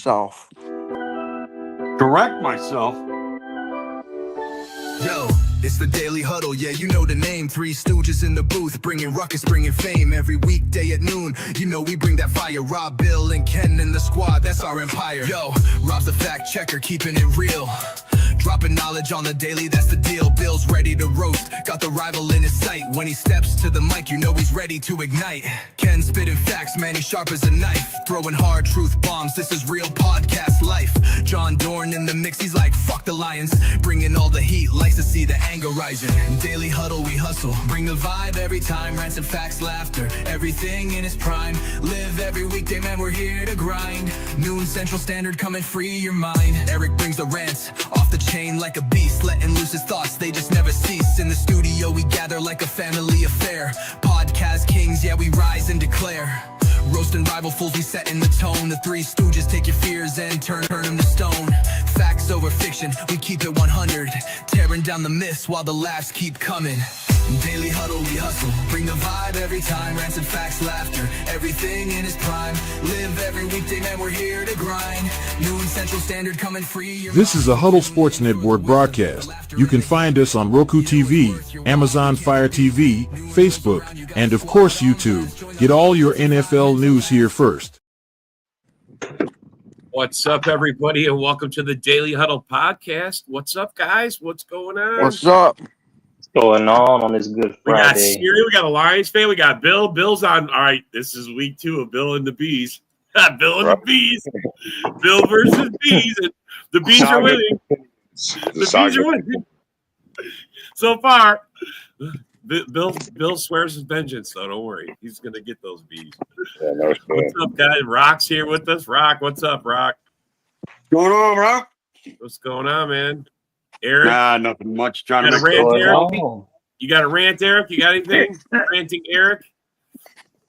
yourself. Correct myself. Yo, it's the Daily Huddle, yeah, you know the name. Three Stooges in the booth, bringing ruckus, bringing fame. Every weekday at noon, you know we bring that fire. Rob, Bill, and Ken in the squad, that's our empire. Yo, Rob's the fact checker, keeping it real. Dropping knowledge on the daily, that's the deal. Bill's ready to roast, got the rival in his sight. When he steps to the mic, you know he's ready to ignite. Ken spitting facts, man, he's sharp as a knife. Throwing hard truth bombs, this is real podcast life. John Dorn in the mix, he's like, fuck the Lions. Bringing all the heat, likes to see the anger rising. Daily Huddle, we hustle, bring the vibe every time. Rants and facts, laughter, everything in its prime. Live every weekday, man, we're here to grind. Noon Central Standard, come and free your mind. Eric brings the rants, off the chain like a beast, letting loose his thoughts, they just never cease. In the studio we gather like a family affair. Podcast kings, yeah, we rise and declare. Roasting rival fools, we setting the tone. The Three Stooges take your fears and turn them to stone. Facts over fiction, we keep it 100. Tearing down the myths while the laughs keep coming. Daily Huddle, we hustle, bring the vibe every time. Rants and facts, laughter, everything in its prime. Live every weekday, man, we're here to grind. Noon Central Standard, coming free. This is a Huddle Sports Network broadcast. You can find us on Roku TV, Amazon Fire TV, Facebook, and of course YouTube. Get all your NFL news here first. What's up, everybody, and welcome to the Daily Huddle podcast. What's up, guys? What's going on? What's up? Going on this Good We got Friday? Siri, we got a Lions fan, we got Bill. Bill's on. All right, this is week 2 of Bill and the Bees. Bill and the Bees. Bill versus Bees. And the Bees are winning. The Bees are winning. So far, Bill swears his vengeance, so don't worry. He's going to get those Bees. Yeah, no shit. What's up, guys? Rock's here with us. Rock, what's up, Rock? Going on, Rob? What's going on, man? Eric? Nothing much. Trying You to got a make rant, Going Eric? on. You got a rant, Eric? You got anything? Ranting, Eric?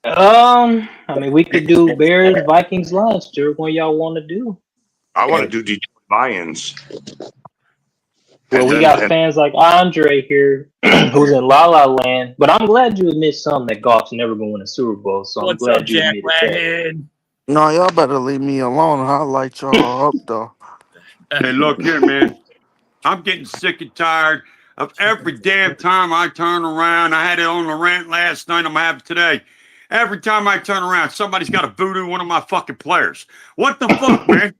I mean, we could do Bears, Vikings, Lions. Whichever one y'all want to do. I want to do Detroit Lions. Well, we got fans like Andre here, who's in La La Land. But I'm glad you admit something that golf's never going to win a Super Bowl. So What's I'm glad up, you Jack admitted that. Wagon? No, y'all better leave me alone. I'll light y'all up, though. Hey, look here, man. I'm getting sick and tired of every damn time I turn around. I had it on the rant last night. I'm going to have it today. Every time I turn around, somebody's got to voodoo one of my fucking players. What the fuck, man?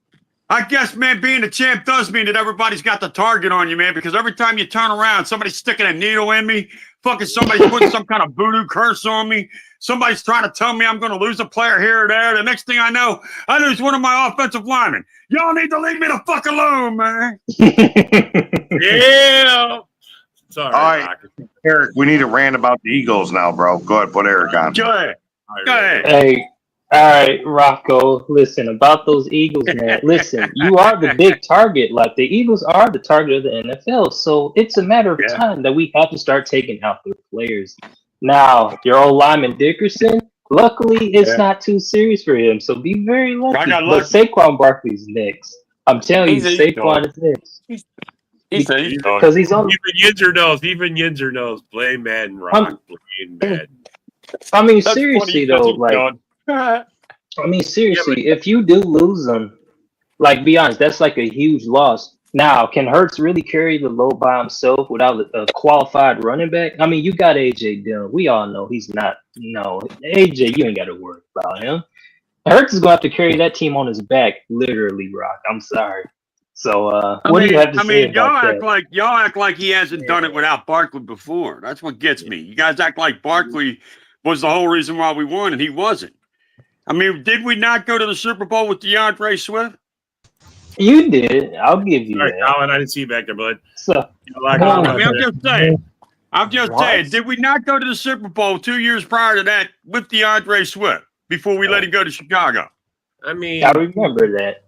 I guess, man, being a champ does mean that everybody's got the target on you, man, because every time you turn around, somebody's sticking a needle in me. Fucking somebody's putting some kind of voodoo curse on me. Somebody's trying to tell me I'm going to lose a player here or there. The next thing I know, I lose one of my offensive linemen. Y'all need to leave me the fuck alone, man. Yeah. Sorry, All right. Rock. Eric, we need a rant about the Eagles now, bro. Go ahead, put Eric on. Go ahead. All right, Go ahead. Hey, all right, Rocco, listen, about those Eagles, man. Listen, you are the big target. Like, the Eagles are the target of the NFL. So it's a matter of time that we have to start taking out their players. Now, your old lineman Dickerson, luckily, it's not too serious for him. So be very lucky. I got But lucky. Saquon Barkley's next. I'm telling you, Saquon is next. Because he's on. Even Yinzer knows. Blame Madden, Rock. Blame Madden. I mean, seriously, though, like, I mean, seriously, if you do lose them, like, be honest, that's like a huge loss. Now, can Hurts really carry the load by himself without a qualified running back? I mean, you got AJ Dillon. We all know he's not. No, AJ, you ain't got to worry about him. Hurts is going to have to carry that team on his back, literally, Brock. I'm sorry. So, what do you have to say about that? Y'all act like he hasn't done it without Barkley before. That's what gets me. You guys act like Barkley was the whole reason why we won, and he wasn't. I mean, did we not go to the Super Bowl with DeAndre Swift? You did. I'll give you All right, that. Colin, I didn't see you back there, bud. So, I'm just saying. Did we not go to the Super Bowl 2 years prior to that with DeAndre Swift before we let him go to Chicago? I mean, I remember that.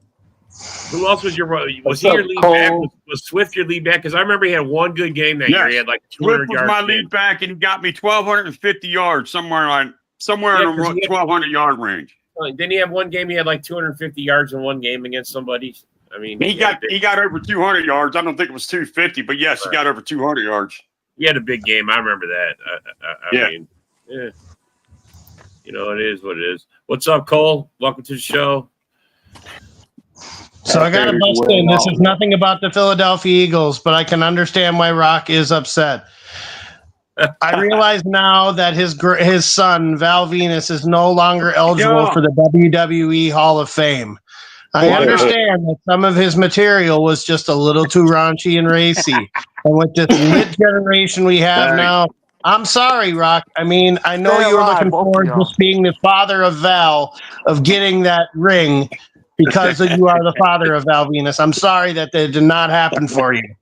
who else was your What's he up, your lead back? Cole? Was Swift your lead back? Because I remember he had one good game that year. He had like Swift 200 was yards. my lead back, and he got me 1,250 yards somewhere in the 1,200 yard range. Didn't he have one game? He had like 250 yards in one game against somebody. I mean, He got over 200 yards. I don't think it was 250, but yes, he got over 200 yards. He had a big game. I remember that. I mean, yeah. You know, it is what it is. What's up, Cole? Welcome to the show. So I got to bust in. This is nothing about the Philadelphia Eagles, but I can understand why Rock is upset. I realize now that his son, Val Venus, is no longer eligible for the WWE Hall of Fame. I understand that some of his material was just a little too raunchy and racy. And with this lit generation we have now, I'm sorry, Rock. I mean, I know Stay you were alive, looking both of forward to y'all. just being the father of Val, of getting that ring because you are the father of Val Venus. I'm sorry that did not happen for you.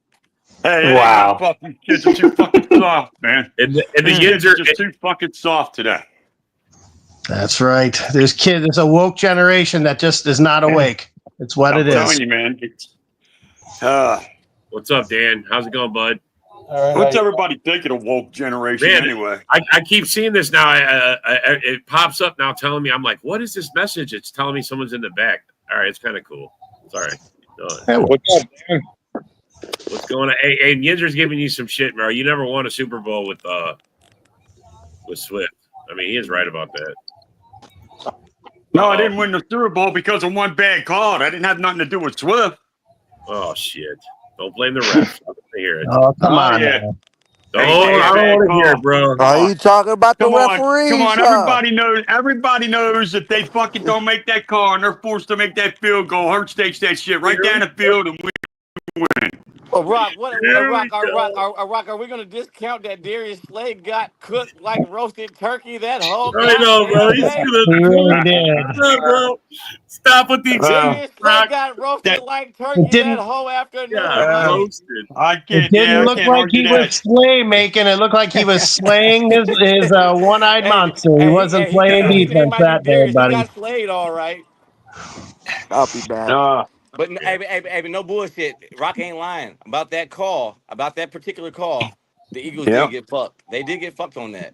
Hey, Wow. fucking kids are too fucking soft, man. And the These kids are just too fucking soft today. That's right. There's a woke generation that just is not awake. It's what it I'm telling is. you, man. What's up, Dan? How's it going, bud? What's everybody thinking of woke generation Man, anyway? I keep seeing this now. It pops up now telling me, I'm like, what is this message? It's telling me someone's in the back. All right, it's kind of cool. Sorry. What's up, Dan? What's going on? Hey, Yinzer's giving you some shit, bro. You never won a Super Bowl with Swift. I mean, he is right about that. No, I didn't win the Super Bowl because of one bad call. That didn't have nothing to do with Swift. Oh, shit. Don't blame the refs. I want to hear it. Oh, come on. Yeah. Man. I don't want to hear it, bro. Are you talking about the Come on, referees? come on. Everybody knows if they fucking don't make that call and they're forced to make that field goal, Hurts takes that shit right down the field and we win. Well, Rock, Rock, are we going to discount that Darius Slay got cooked like roasted turkey that whole I know, bro. goddamn He's day? He really did. bro. Stop with the Darius Slay Rock. got roasted like turkey didn't- that whole afternoon, Yeah, buddy. roasted. I It can't. didn't I look can't like argue he that. was making. It looked like he was slaying his one-eyed monster. He wasn't playing He defense might be that day, Darius. He buddy. got slayed, all right. I'll be back. But no bullshit. Rock ain't lying about that call, about that particular call. The Eagles did get fucked. They did get fucked on that.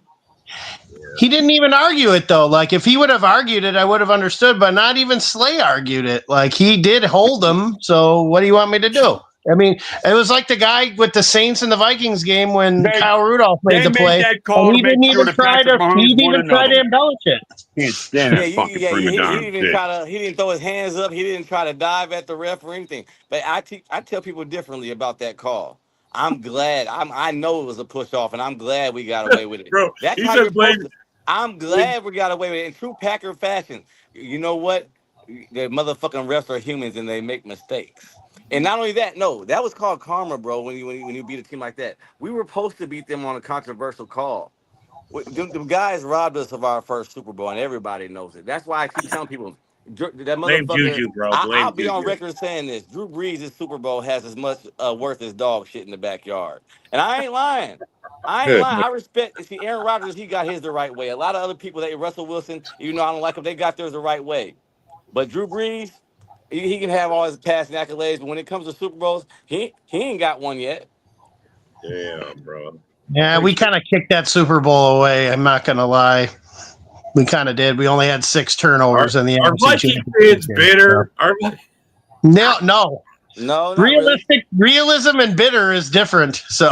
He didn't even argue it though. Like if he would have argued it, I would have understood. But not even Slay argued it. Like he did hold them. So what do you want me to do? I mean, it was like the guy with the Saints and the Vikings game when Kyle Rudolph made the play. That call And he to make didn't sure even that try Patrick to. Mahomes He didn't won even try to another embellish it. Can't stand that fucking prima He donna didn't shit. try to. He didn't throw his hands up. He didn't try to dive at the ref or anything. But I tell people differently about that call. I'm glad. I know it was a push off, and I'm glad we got away with it. Bro, That's he how said you're supposed to. I'm glad we got away with it in true Packer fashion. You know what? The motherfucking refs are humans and they make mistakes. And not only that, no, that was called karma, bro. When you beat a team like that, we were supposed to beat them on a controversial call. The guys robbed us of our first Super Bowl, and everybody knows it. That's why I keep telling people that Blame motherfucker. Juju, bro. I'll Blame be on Juju. record saying this: Drew Brees' Super Bowl has as much worth as dog shit in the backyard, and I ain't lying. I respect. See, Aaron Rodgers, he got his the right way. A lot of other people, Russell Wilson, even though I don't like him, they got theirs the right way. But Drew Brees, he can have all his passing accolades, but when it comes to Super Bowls, he ain't got one yet. Damn, bro. Yeah, we kind of kicked that Super Bowl away. I'm not gonna lie. We kind of did. We only had 6 turnovers in the Our NFC Viking Championship fans game, bitter. No. No, not Realistic realism and bitter is different. So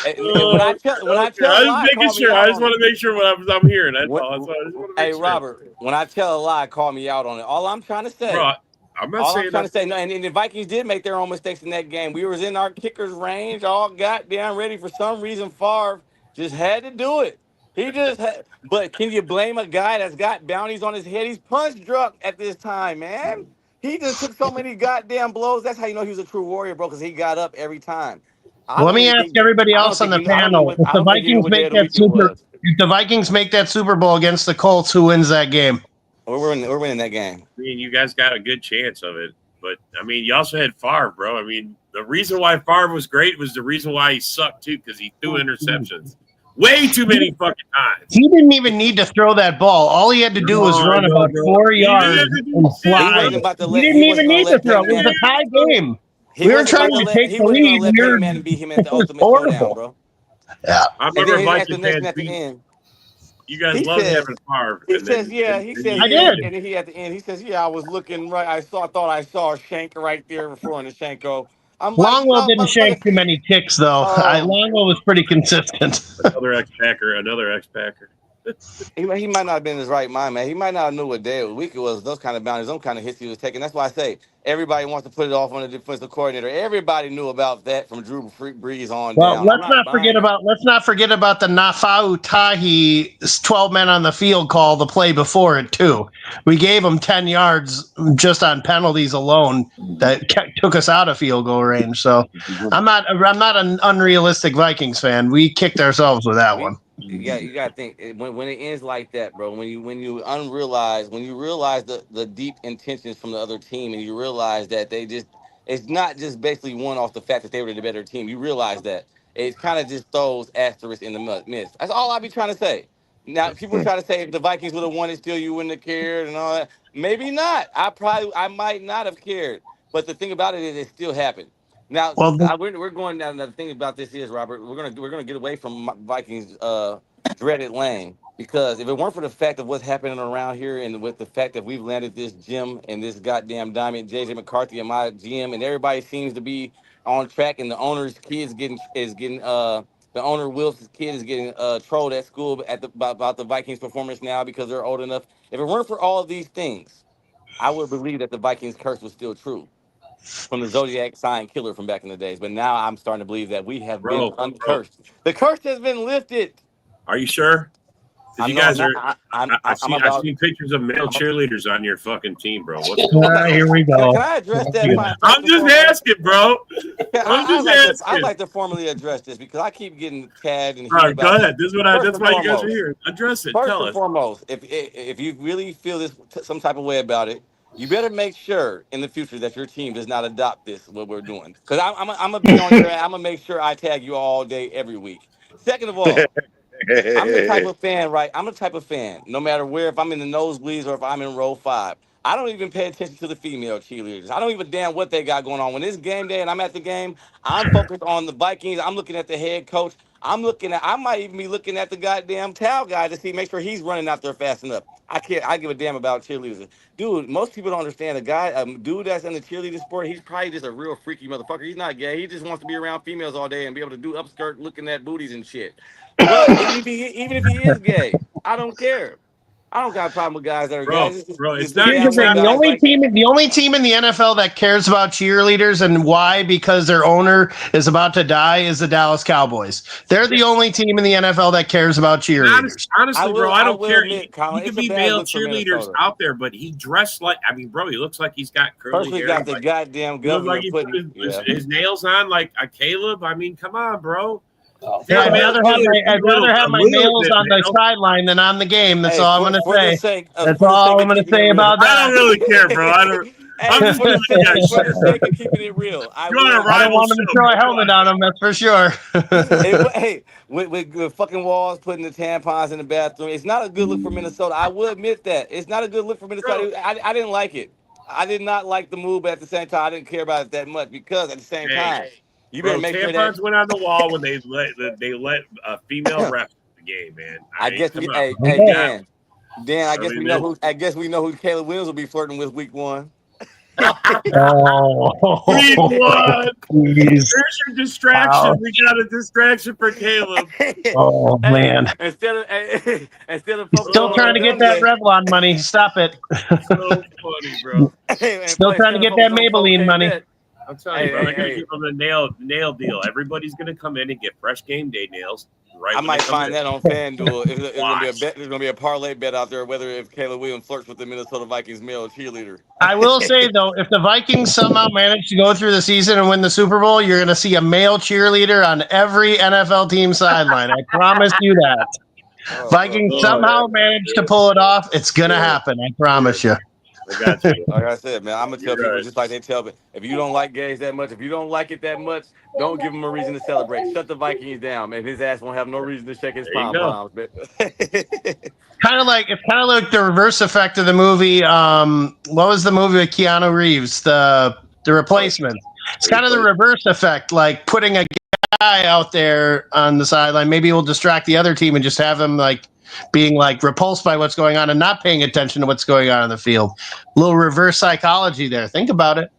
when I tell I a lie, was making sure. I just want to make sure what I'm hearing. That's all. That's all. I just want to make Hey, sure. Robert, when I tell a lie, call me out on it. All I'm trying to say, Bro, I'm not saying no, and the Vikings did make their own mistakes in that game. We was in our kicker's range, all goddamn ready. For some reason, Favre just had to do it. He just had. But can you blame a guy that's got bounties on his head? He's punch drunk at this time, man. He just took so many goddamn blows. That's how you know he was a true warrior, bro, because he got up every time. let me ask everybody else on the panel: if the Vikings make that Super Bowl against the Colts, who wins that game? We're winning that game. I mean, you guys got a good chance of it. But, I mean, you also had Favre, bro. I mean, the reason why Favre was great was the reason why he sucked, too, because he threw interceptions. Way too many fucking times. He didn't even need to throw that ball. All he had to do was run about 4 yards and fly. He didn't even need to throw. It was a tie game. We were trying to take the lead. Let Peyton Manning beat him at the ultimate showdown, bro. Yeah. I remember Viking at fans the end. You guys love having Favre. He says, I did. And then he at the end, he says, yeah, I was looking right. I thought I saw a shank right there before the Shanko. I'm Longwell didn't shank too many kicks, though. Longwell was pretty consistent. Another ex-Packer. He might not have been in his right mind, man. He might not have knew what day of the week it was. Those kind of boundaries, those kind of hits he was taking. That's why I say everybody wants to put it off on the defensive coordinator. Everybody knew about that from Drew Brees on Well, down. I'm not buying it. let's not forget about the Nafau Tahi 12 men on the field call the play before it too. We gave him 10 yards just on penalties alone that took us out of field goal range. So I'm not an unrealistic Vikings fan. We kicked ourselves with that one. You gotta think when it ends like that, bro. When you realize the deep intentions from the other team, and you realize that it's not just basically one off the fact that they were the better team. You realize that it kind of just throws asterisks in the midst. That's all I be trying to say. Now people try to say if the Vikings would have won it, still you wouldn't have cared and all that. Maybe not. I might not have cared. But the thing about it is, it still happened. Now Well, we're going down. The thing about this is, Robert, we're gonna get away from Vikings dreaded lane, because if it weren't for the fact of what's happening around here, and with the fact that we've landed this gym and this goddamn diamond, JJ McCarthy and my GM, and everybody seems to be on track, and the owner's kid is getting the owner Wills' kid is getting trolled at school about the Vikings performance now because they're old enough. If it weren't for all of these things, I would believe that the Vikings curse was still true from the Zodiac sign killer from back in the days. But now I'm starting to believe that we have been uncursed. The curse has been lifted. Are you sure? Because you guys are. I've seen pictures of male cheerleaders on your fucking team, bro. Here we go. Can I address that? I'm just asking, bro. I'd like to formally address this because I keep getting tagged and. All right, go ahead. This is that's why you guys are here. Address it. First Tell and us. foremost, if you really feel this some type of way about it, you better make sure in the future that your team does not adopt this what we're doing. Because I'm gonna be on your. I'm gonna make sure I tag you all day every week. Second of all. I'm the type of fan, right? I'm the type of fan, no matter where, if I'm in the nosebleeds or if I'm in row 5, I don't even pay attention to the female cheerleaders. I don't even damn what they got going on. When it's game day and I'm at the game, I'm focused on the Vikings. I'm looking at the head coach. I might even be looking at the goddamn towel guy to make sure he's running out there fast enough. I give a damn about cheerleaders. Dude, most people don't understand a dude that's in the cheerleader sport, he's probably just a real freaky motherfucker. He's not gay. He just wants to be around females all day and be able to do upskirt looking at booties and shit. But even if he is gay, I don't care. I don't got a problem with guys that are gays. Here's the thing. The only team in the NFL that cares about cheerleaders, and why? Because their owner is about to die, is the Dallas Cowboys. They're the only team in the NFL that cares about cheerleaders. Honestly, bro, I don't care. Admit, Colin, he could be male cheerleaders out there, but he dressed like, bro, he looks like he's got curly hair. Got the goddamn governor putting his nails on like a Caleb. I mean, come on, bro. Yeah, I'd rather have my nails on the sideline than on the game. That's all I'm going to say. That's all I'm going to say about that. I don't really care, bro. I'm just for the sake of keeping it real. I don't want him to throw a helmet on him, that's for sure. Hey, with fucking walls putting the tampons in the bathroom, it's not a good look for Minnesota. I will admit that. It's not a good look for Minnesota. I didn't like it. I did not like the move, but at the same time, I didn't care about it that much because at the same time, you better make sure that tampons went on the wall when they let a female ref in the game, man. I guess Dan. I guess we know who Caleb Williams will be flirting with week 1. Week 1. There's your distraction. Wow. We got a distraction for Caleb. Oh man! Instead of still trying to get that Revlon money. Stop it. So funny, bro. Still trying to get that Maybelline money. I'm telling you, bro, they're gonna give them the nail deal. Everybody's gonna come in and get fresh game day nails. Right. I might find that on FanDuel. There's gonna be a parlay bet out there whether if Caleb Williams flirts with the Minnesota Vikings male cheerleader. I will say though, if the Vikings somehow manage to go through the season and win the Super Bowl, you're gonna see a male cheerleader on every NFL team sideline. I promise you that. Vikings somehow manage to pull it off. It's gonna happen. I promise you. I got you. Like I said, man, I'm gonna tell people just like they tell me. If you don't like gays that much, if you don't like it that much, don't give him a reason to celebrate. Shut the Vikings down, man. His ass won't have no reason to shake his pom-poms. Kind of like the reverse effect of the movie. What was the movie with Keanu Reeves? The Replacement. It's kind of the reverse effect, like putting a guy out there on the sideline. Maybe it will distract the other team and just have them like being like repulsed by what's going on and not paying attention to what's going on in the field. A little reverse psychology there. Think about it.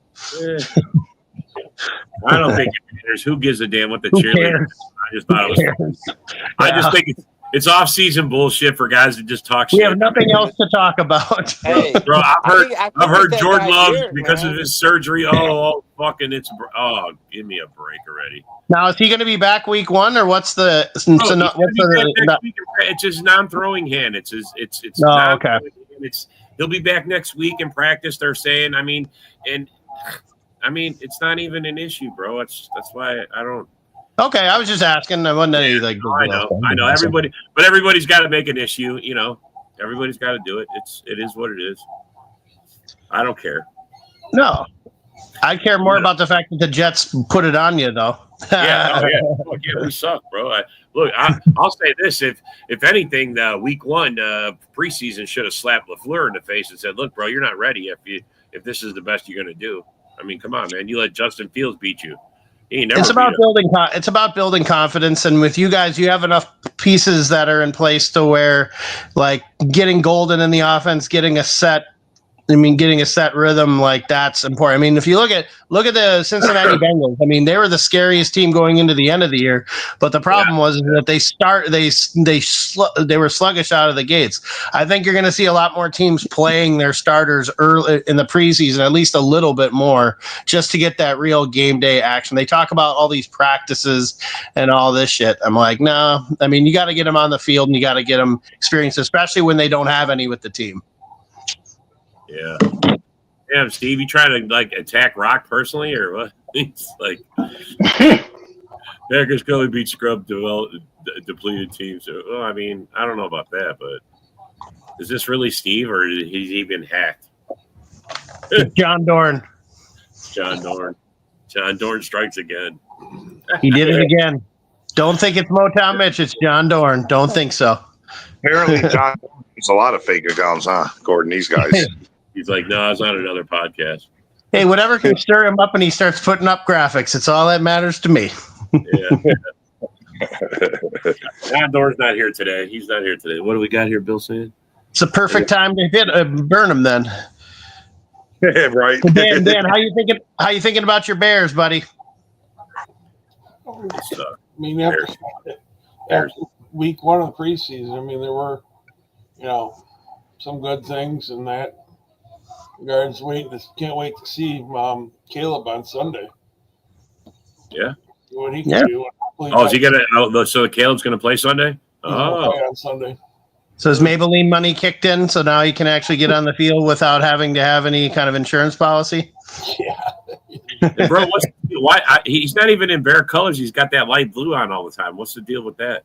I don't think it matters. Who gives a damn what the cheerleader? I just thought it was. I just think It's off-season bullshit for guys that just talk shit. We have nothing else to talk about. Hey, Bro, I've heard that Jordan guy's Love here, because man. of his surgery. Oh, fucking give me a break already. Now, is he going to be back week 1, or what's the? Bro, it's his non-throwing hand. It's okay. Hand. He'll be back next week in practice. They're saying. I mean, it's not even an issue, bro. That's why I don't. Okay, I was just asking. I wasn't any like. I know. Everybody's got to make an issue. You know, everybody's got to do it. It is what it is. I don't care. No, I care more about the fact that the Jets put it on you, though. Yeah, we suck, bro. I'll say this: if anything, week 1 preseason should have slapped LaFleur in the face and said, "Look, bro, you're not ready if this is the best you're going to do." I mean, come on, man. You let Justin Fields beat you. It's about building. It's about building confidence, and with you guys, you have enough pieces that are in place to where, like, getting Golden in the offense, getting a set rhythm, like, that's important. I mean, if you look at the Cincinnati Bengals, I mean, they were the scariest team going into the end of the year, but the problem was that they were sluggish out of the gates. I think you're going to see a lot more teams playing their starters early in the preseason, at least a little bit more, just to get that real game day action. They talk about all these practices and all this shit. I'm like, no. I mean, you got to get them on the field and you got to get them experience, especially when they don't have any with the team. Yeah. Damn, Steve, you trying to like attack Rock personally or what? It's like Packers can only beat scrub depleted teams. So, I mean, I don't know about that, but is this really Steve or is he been hacked? John Dorn. John Dorn strikes again. He did it again. Don't think it's Motown Mitch. It's John Dorn. Don't think so. Apparently, John, it's a lot of fake accounts, huh? Gordon, these guys. He's like, no, it's not another podcast. Hey, whatever can stir him up and he starts putting up graphics. It's all that matters to me. Yeah. John Dorn's not here today. He's not here today. What do we got here, Bill saying? It's the perfect time to burn him then. Right. Dan, how you thinking about your Bears, buddy? I mean, after week 1 of the preseason, I mean, there were, some good things in that. Guards can't wait to see Caleb on Sunday. Yeah. What he can do. Oh, is he gonna? So Caleb's gonna play Sunday? On Sunday. So his Maybelline money kicked in, so now he can actually get on the field without having to have any kind of insurance policy. Yeah. Bro, why? He's not even in Bear colors. He's got that light blue on all the time. What's the deal with that?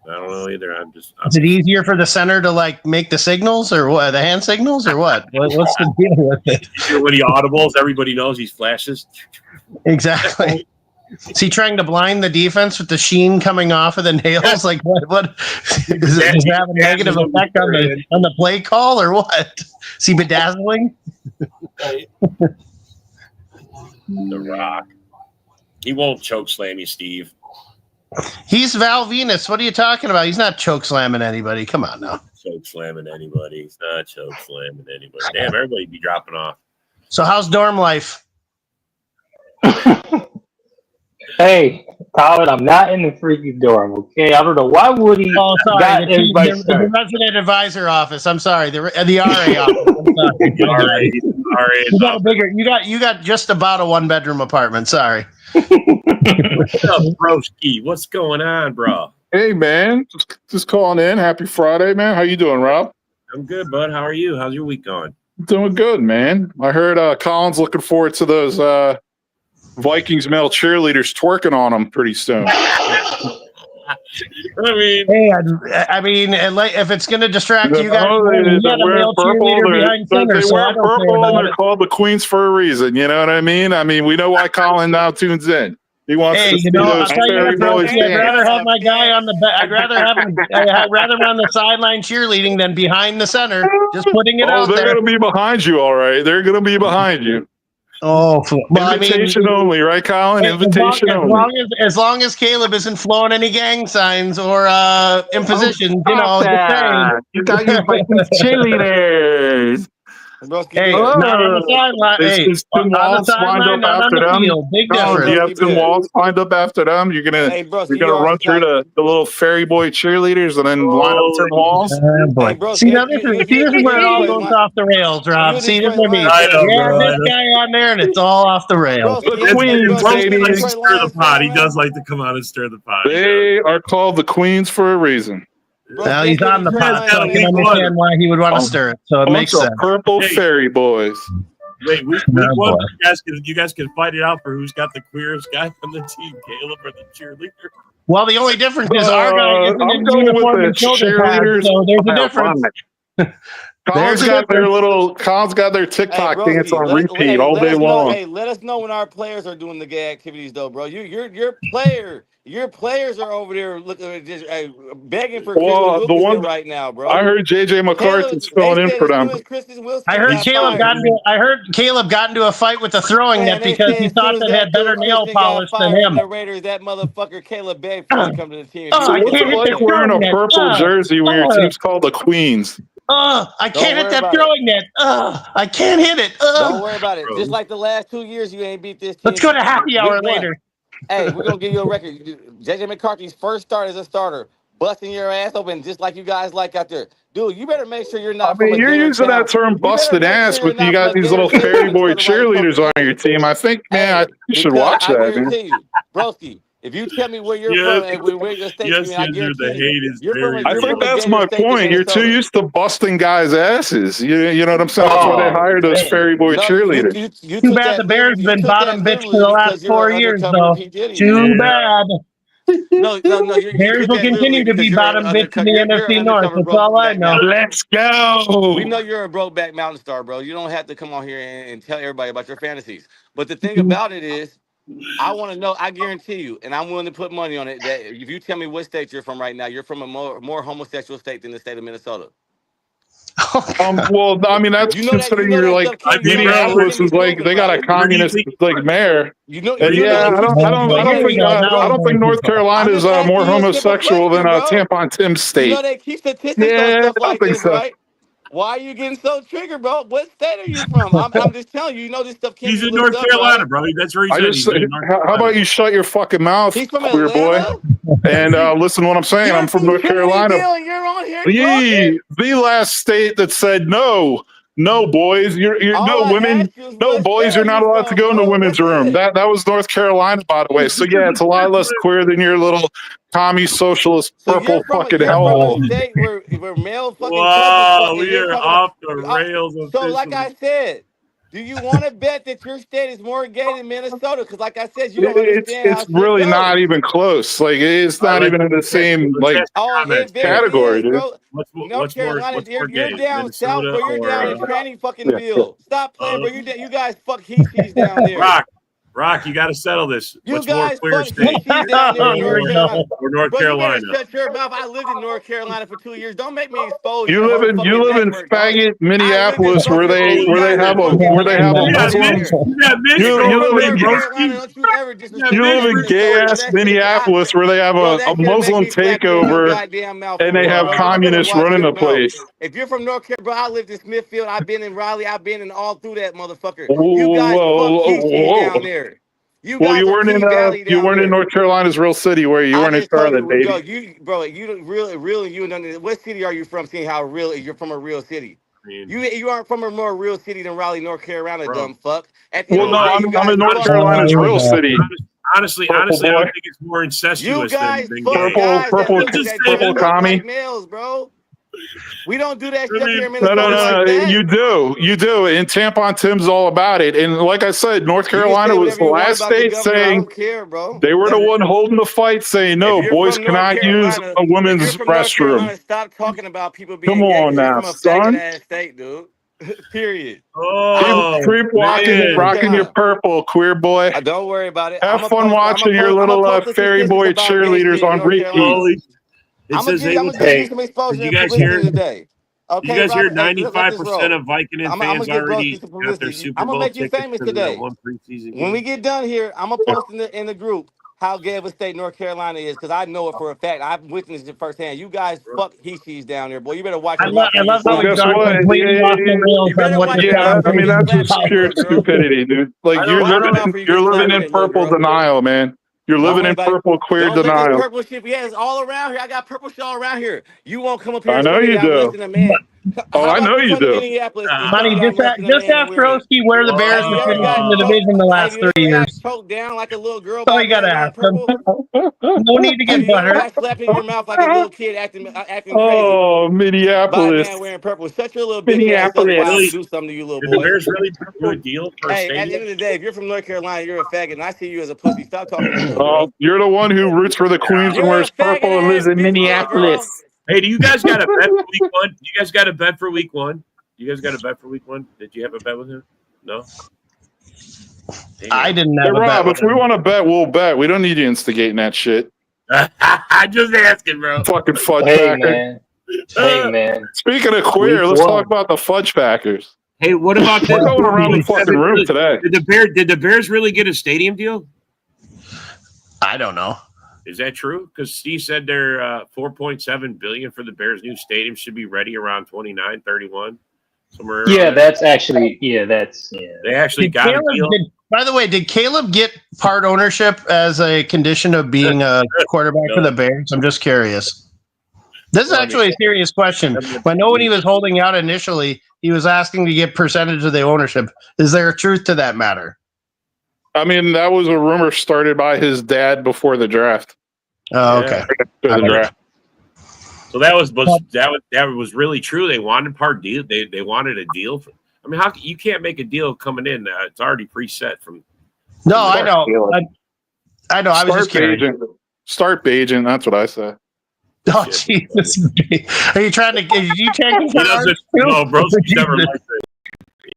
I don't know either. Is it easier for the center to like make the signals or what? The hand signals or what? What's the deal with it? When he audibles, everybody knows he flashes. Exactly. Is he trying to blind the defense with the sheen coming off of the nails? Like what? Does it have a negative effect on the play call or what? Is he bedazzling? The Rock. He won't choke slam you, Steve. He's Val Venus. What are you talking about? He's not choke slamming anybody. Come on now. Choke slamming anybody. He's not choke slamming anybody. Damn, everybody be dropping off. So how's dorm life? Hey, Colin, I'm not in the freaking dorm, okay? I don't know. Why would he? Oh, sorry. The resident advisor office. I'm sorry. The RA office. I'm sorry. You got just about a 1-bedroom apartment. Sorry. What's up, broski? What's going on, bro? Hey, man. Just calling in. Happy Friday, man. How you doing, Rob? I'm good, bud. How are you? How's your week going? Doing good, man. I heard Colin's looking forward to those Vikings male cheerleaders twerking on him pretty soon. I mean, if it's going to distract you guys, you got a male cheerleader behind center. They wear purple and they're called the Queens for a reason. You know what I mean? I mean, we know why Colin now tunes in. He wants to see those fairy boys dance. I'd rather have my guy on the back. I'd rather have him on the sideline cheerleading than behind the center. Just putting it out there. They're going to be behind you, all right. They're going to be behind you. Oh, well, invitation only, right, Colin? Invitation only. As long as Caleb isn't flowing any gang signs or impositions, You got your Vikings cheerleaders. Hey, not on the sideline. Hey, is Tim on the Walz lined sideline, up not on after the them? field. Big Colin, difference. do you have Tim Walz lined up after them? You're gonna run through the little fairy boy cheerleaders and then line up Tim Walz? Boy. See, now this is where it all goes off the rails, Rob. See, this is what I mean. This guy on there, and it's all off the rails. The Queens, baby. Stir the pot. He does like to come out and stir the pot. They are called the Queens for a reason. Well, he's on the pot, so I can understand why he would want to stir it. So it makes sense. Purple fairy boys. Wait, week one, you guys can fight it out for who's got the queerest guy on the team, Caleb or the cheerleader. Well, the only difference is our guy isn't I'm in going uniform with and the shoulder pads, cheerleaders. so there's a difference. Colin's got their TikTok dance on repeat all day long. Let us know when our players are doing the gay activities, though, bro. Your players are over there looking just begging for Christmas Wilkerson right now, bro. I heard JJ McCarthy's filling in for them. I heard Caleb got into a fight with the throwing net because he thought that had better nail polish than him. The Raiders, that motherfucker Caleb begged for to come to the team. What's it like wearing a purple jersey when your team's called the Queens? I can't hit that throwing net. I can't hit it. Don't worry about it. Just like the last 2 years, you ain't beat this team. Let's go to happy hour later. Hey, we're going to give you a record. JJ McCarthy's first start as a starter, busting your ass open just like you guys like out there. Dude, you better make sure you're not. I mean, you're using that term busted ass, but you got these little fairy boy cheerleaders on your team. I think, man, you should watch that, man. Broski, if you tell me where you're from and where your state, I guarantee I think that's my point. You're too used to busting guys' asses. You know what I'm saying? That's why they hired those fairy boy cheerleaders. Too bad the Bears been bottom bitch for the last 4 years, though. Too bad. No. Bears will continue to be bottom bitch in the NFC North. That's all I know. Let's go. We know you're a Brokeback Mountain Star, bro. You don't have to come on here and tell everybody about your fantasies. But the thing about it is, I want to know. I guarantee you, and I'm willing to put money on it, that if you tell me what state you're from right now, you're from a more homosexual state than the state of Minnesota. Well, I mean, that's considering you're like Minneapolis is like they got a communist like mayor. I don't think North Carolina is more homosexual than Tampon Tim's state. You know they keep statistics on stuff like this, right? Why are you getting so triggered, bro? What state are you from? I'm just telling you. You know this stuff can't. He's in North Carolina, bro. That's where he's in. How about you shut your fucking mouth, queer boy, and listen to what I'm saying? I'm from North Carolina. You're on here. The last state that said no, boys, you're no women, no boys, you're not allowed to go in the women's room. That was North Carolina, by the way. So yeah, it's a lot less queer than your little commie socialist purple fucking hellhole. We're male fucking. Wow, we are off the rails. So, like I said, do you want to bet that your state is more gay than Minnesota? Because, like I said, you don't understand. It's really not even close. Like it's not even in the same category, dude. North Carolina, you're down south, but you're down in Tranny fucking Ville. Stop playing, bro. You guys fuck he-she's down there. Rock, you got to settle this. You What's guys more queer state? North Carolina. You shut your mouth. I lived in North Carolina for 2 years. Don't make me expose you. You live in faggot Minneapolis where they have a Muslim. You live in gay ass Minneapolis where they have a Muslim takeover and they have communists running the place. If you're from North Carolina, bro, I lived in Smithfield. I've been in Raleigh. I've been in all through that motherfucker. You guys fuck down there. You weren't in North Carolina's real city, where you weren't in Charlotte, baby. You really, you don't. What city are you from? Seeing how real you're from a real city. You aren't from a more real city than Raleigh, North Carolina, dumb fuck. I'm in North Carolina's real city. Honestly, I don't think it's more incestuous than gay. Purple commie. Males, bro. We don't do that shit here in Minnesota. No. You do. And Tampon Tim's all about it. And like I said, North Carolina was the last state saying they were the one holding the fight, saying no, boys cannot use a women's restroom. Stop talking about people being. Come on now, son. State, dude. Period. Creep walking, rocking your purple, queer boy. Don't worry about it. Have fun watching your little fairy boy cheerleaders on repeat. It says they will pay. Did you guys hear? Okay, you guys hear 95% of Vicodin fans already got their Super Bowl tickets famous today. When we get done here, I'm gonna post in the group how gay of a state North Carolina is, because I know it for a fact. I've witnessed it firsthand. You guys fuck he-she's down there, boy. You better watch your mouth I when you love how Well, slap we've guess that gone girl. what? completely off the rails You on better what watch the your Yeah, mouth I when mean you that's conversation slap just that pure little girl. stupidity, dude. Like Watch your mouth when you you're get living slapped with in that little purple girl. denial, man. You're Don't living worry in about it. purple queer Don't let this denial. purple shit. Yeah, it's all around here. I got purple shit all around here. You won't come up here I and know tell me you that I'm less do. than a man. Oh, How I about know you you come to do. Minneapolis and tell me Money, that I'm less than a just man and ask we're in? Roski where the Bears Have have you ever finished got in the choked? division the Have last you 3 ever got years. choked down like a little girl That's all by a you got man to wearing ask him. purple? No need to Have get you ever butthurt. got slapped in your mouth like a little kid acting crazy Oh, by a Minneapolis. man wearing purple? Shut your little bitch ass up before I Minneapolis. have to Really? do something to you, little Did the boy. Bears really do a deal for a Hey, at the end stadium? of the day, if you're from North Carolina, you're a faggot, and I see you as a pussy. Stop talking to me, little Oh, girl. you're the one who roots for the Queens and You're a wears faggot purple and lives ass in bitch, little Minneapolis. girl. Hey, do you guys got a bet for week one? You guys got a bet for week one? You guys got a bet for week one? Did you have a bet with him? No. Damn. I didn't Hey, have a bet Rob, with if we him. want to bet, we'll bet. We don't need you instigating that shit. I'm just asking, bro. Fucking fudge Hey packer. man. Hey man. Speaking of queer, Week let's talk one. about the fudge packers. Hey, what about this? We're going around the Did fucking room today. Did the Bears really get a stadium deal? I don't know. Is that true? Because Steve said their $4.7 billion for the Bears' new stadium should be ready around 29, 31, somewhere around Yeah, there. that's actually They actually got a deal. By the way, did Caleb get part ownership as a condition of being a quarterback for the Bears? I'm just curious. This is actually a serious question. I know when he was holding out initially, he was asking to get percentage of the ownership. Is there a truth to that matter? I mean, that was a rumor started by his dad before the draft. Oh, okay. After the draft. So that was really true. They wanted part deal. They wanted a deal. I mean, how you can't make a deal coming in? It's already preset from. No, I know. I know. I was just curious. Start Bajan. That's what I say. Oh Jesus! Are you trying to? You taking? He doesn't. No, bro. He's never like that.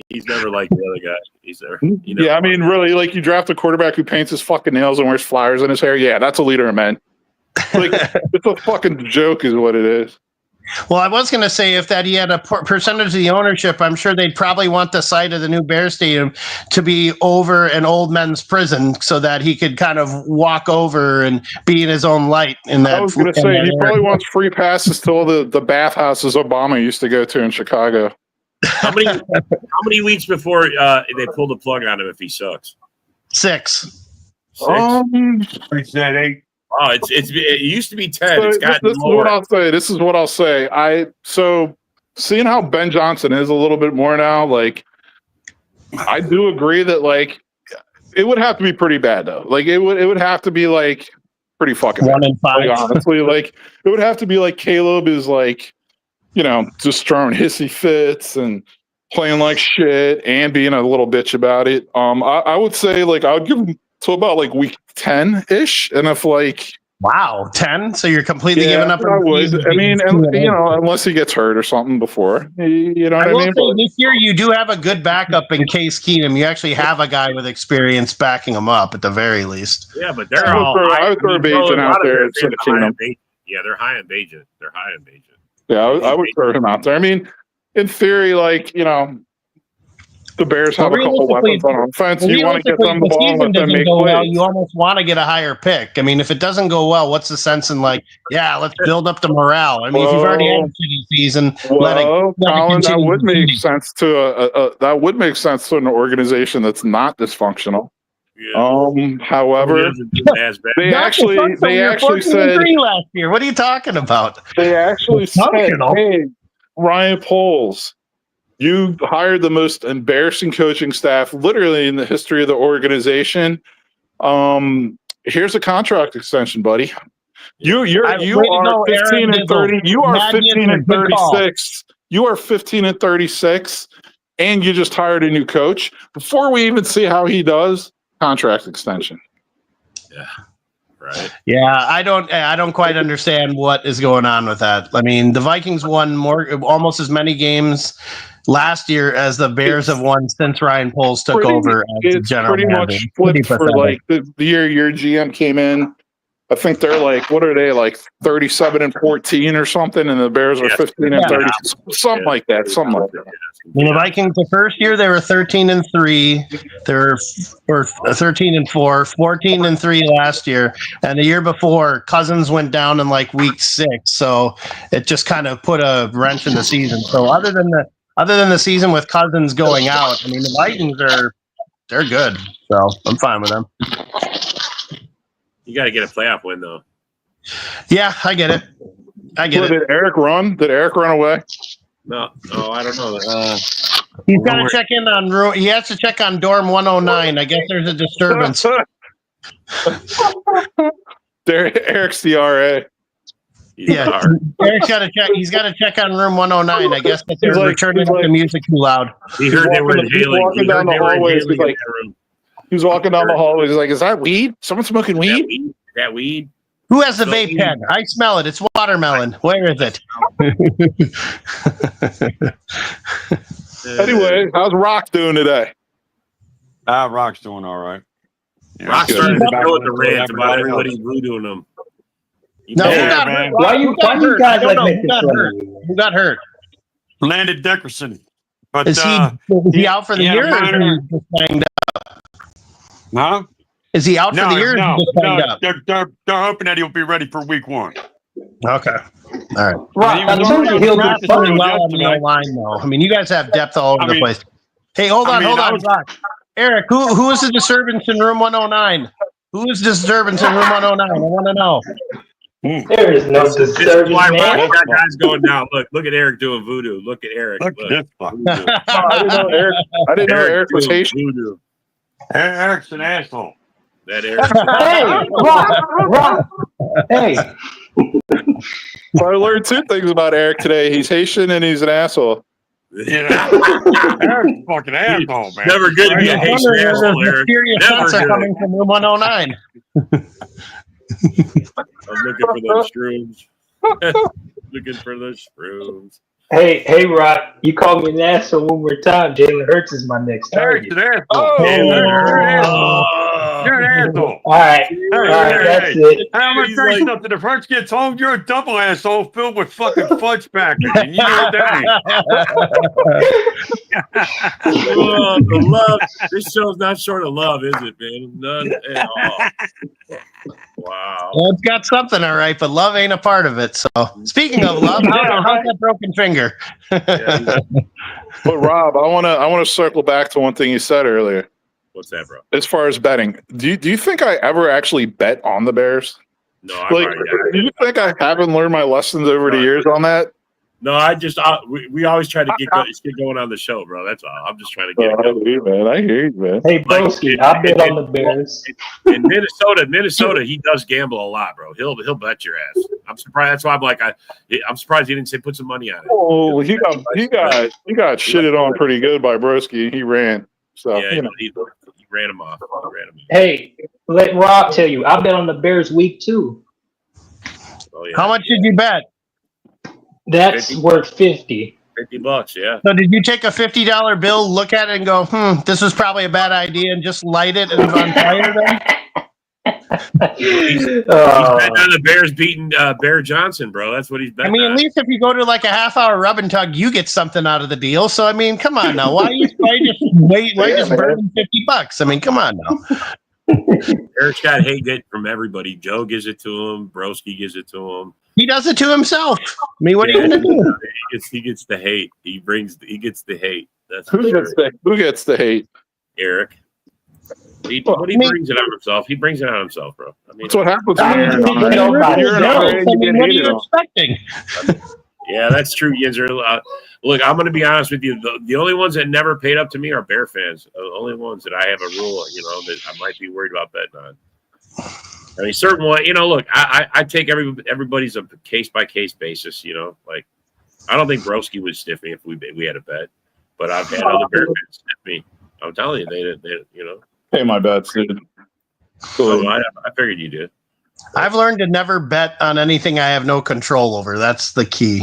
He's never like the other guy. He's never. Yeah, I mean, really, like you draft a quarterback who paints his fucking nails and wears flowers in his hair. Yeah, that's a leader of men. Like it's a fucking joke, is what it is. Well, I was going to say if that he had a percentage of the ownership, I'm sure they'd probably want the site of the new Bear Stadium to be over an old men's prison so that he could kind of walk over and be in his own light. In that, I was going to say he probably wants free passes to all the bathhouses Obama used to go to in Chicago. How many weeks before they pull the plug on him if he sucks? 6. He said 8. Oh, it used to be 10. So it's gotten this lower. This is what I'll say. So seeing how Ben Johnson is a little bit more now, like I do agree that like it would have to be pretty bad though. Like it would have to be like pretty fucking 1 in 5. Like, honestly, like it would have to be like Caleb is like, just throwing hissy fits and playing like shit and being a little bitch about it. I would say like I would give him to about like week 10-ish, and if like 10, so you're completely giving up. I would. I mean, unless he gets hurt or something before, you know what I mean. Say this year you do have a good backup in Case Keenum. You actually have a guy with experience backing him up at the very least. Yeah, but they're I would throw Bajan out there instead of Keenum. Yeah, they're high on Bajan. Yeah, I would throw him out there. I mean, in theory, like the Bears have a couple weapons on offense. You want to get them the ball and let them make plays. Well, you almost want to get a higher pick. I mean, if it doesn't go well, what's the sense in let's build up the morale? I mean, if you've already had a shitty season, Colin, that would make sense to that would make sense to an organization that's not dysfunctional. Yeah. However, they actually said last year. What are you talking about? They actually said, "Hey, Ryan Poles, you hired the most embarrassing coaching staff literally in the history of the organization. Here's a contract extension, buddy. You are 15 and 30. You are 15 and 36. You are 15 and 36, and you just hired a new coach. Before we even see how he does, contract extension." Yeah. Right. Yeah, I don't quite understand what is going on with that. I mean, the Vikings won almost as many games last year as the Bears have won since Ryan Poles took over as the general manager. Much flipped for like the year your GM came in. I think they're like, what are they, like 37-14 or something, and the Bears are 15-30, something like that. Something like that. When the Vikings, the first year they were 13-3. They were 13-4, 14-3 last year, and the year before Cousins went down in like week 6, so it just kind of put a wrench in the season. So other than the season with Cousins going out, I mean the Vikings they're good. So I'm fine with them. You got to get a playoff win though. Yeah, I get it. Did Eric run? Did Eric run away? No, I don't know. He's got to check in on. He has to check on dorm 109. I guess there's a disturbance. Eric's the RA. Yeah, Eric's got to check. He's got to check on room 109. I guess that they're turning up the music too loud. He heard they were inhaling. Walking down the hallways. He was walking down the hallway. He's like, "Is that weed? Someone smoking weed? That weed? Who has the vape pen? I smell it. It's watermelon. Where is it?" Anyway, how's Rock doing today? Rock's doing all right. Yeah, Rock's starting to go with the rant about everybody voodooing him. No, who got hurt? Why you guys like making fun? Who got hurt? Landon Dickerson. But is he out for the year? Or is he just banged up? Huh? Is he out for the year? No, or just banged up? They're hoping that he'll be ready for week 1. Okay. All right. He'll be playing well on the line, though. I mean, you guys have depth all over the place. Hey, hold on, Rock. Eric, who is the disturbance in room 109? Who is disturbance in room 109? I want to know. There is no disturbance. That guy's going down. Look at Eric doing voodoo. Look at Eric. Look at this fuck. I didn't know Eric was Haitian. Voodoo. Eric's an asshole. That Eric. Hey, Rock. Hey. So I learned 2 things about Eric today. He's Haitian and he's an asshole. Eric's a fucking asshole, man. Never good to be a Haitian asshole, Eric. Never good. Coming from room 109. I'm looking for those shrooms. Looking for those shrooms. Hey, Rock, you called me an asshole one more time. Jalen Hurts is my next target. Eric's an asshole. You're an asshole. All right, that's it. I'm going to tell you something. If Hurts gets home, you're a double asshole filled with fucking fudge packers. And you know what that means. The love. This show's not short of love, is it, man? None at all. Wow. Well, it's got something, all right, but love ain't a part of it. So, speaking of love, how's that broken finger? But Rob, I want to circle back to one thing you said earlier. What's that, bro? As far as betting, do you think I ever actually bet on the Bears? No, do you think I haven't learned my lessons over the years on that? No, we always try to get going on the show, bro. That's all. I'm just trying to get it going. I hear you, man. Hey, broski, I bet on the Bears. In Minnesota, he does gamble a lot, bro. He'll bet your ass. I'm surprised. That's why I'm like, I'm surprised he didn't say put some money on it. Oh, he got shitted on pretty good by Broski. He ran. So yeah, he ran him off. Hey, let Rob tell you, I bet on the Bears week 2. Oh, yeah. How much did you bet? That's 50. Worth $50. $50, yeah. So did you take a $50 bill, look at it, and go, this was probably a bad idea, and just light it and on fire then? He's betting on the Bears beating Bear Johnson, bro. That's what he's betting. I mean, on. at least if you go to like a half-hour rub and tug, you get something out of the deal. So I mean, come on now. Why just burn $50? I mean, come on now. Eric's got hate from everybody. Joe gives it to him. Broski gives it to him. He does it to himself. I mean, what are you gonna do? He gets the hate. He gets the hate. That's who gets the hate? Eric. He brings it on himself. He brings it on himself, bro. I mean, that's what happens. What are you expecting? Yeah, that's true, Yinzer. Look, I'm going to be honest with you. The only ones that never paid up to me are Bear fans. The only ones that I have a rule, that I might be worried about betting on. I mean, certain one, look, I take everybody's a case by case basis. Like I don't think Broski would stiff me if we had a bet, but I've had other Bear fans stiff me. I'm telling you, they Pay my bets, dude. Oh, I figured you did. I've learned to never bet on anything I have no control over. That's the key.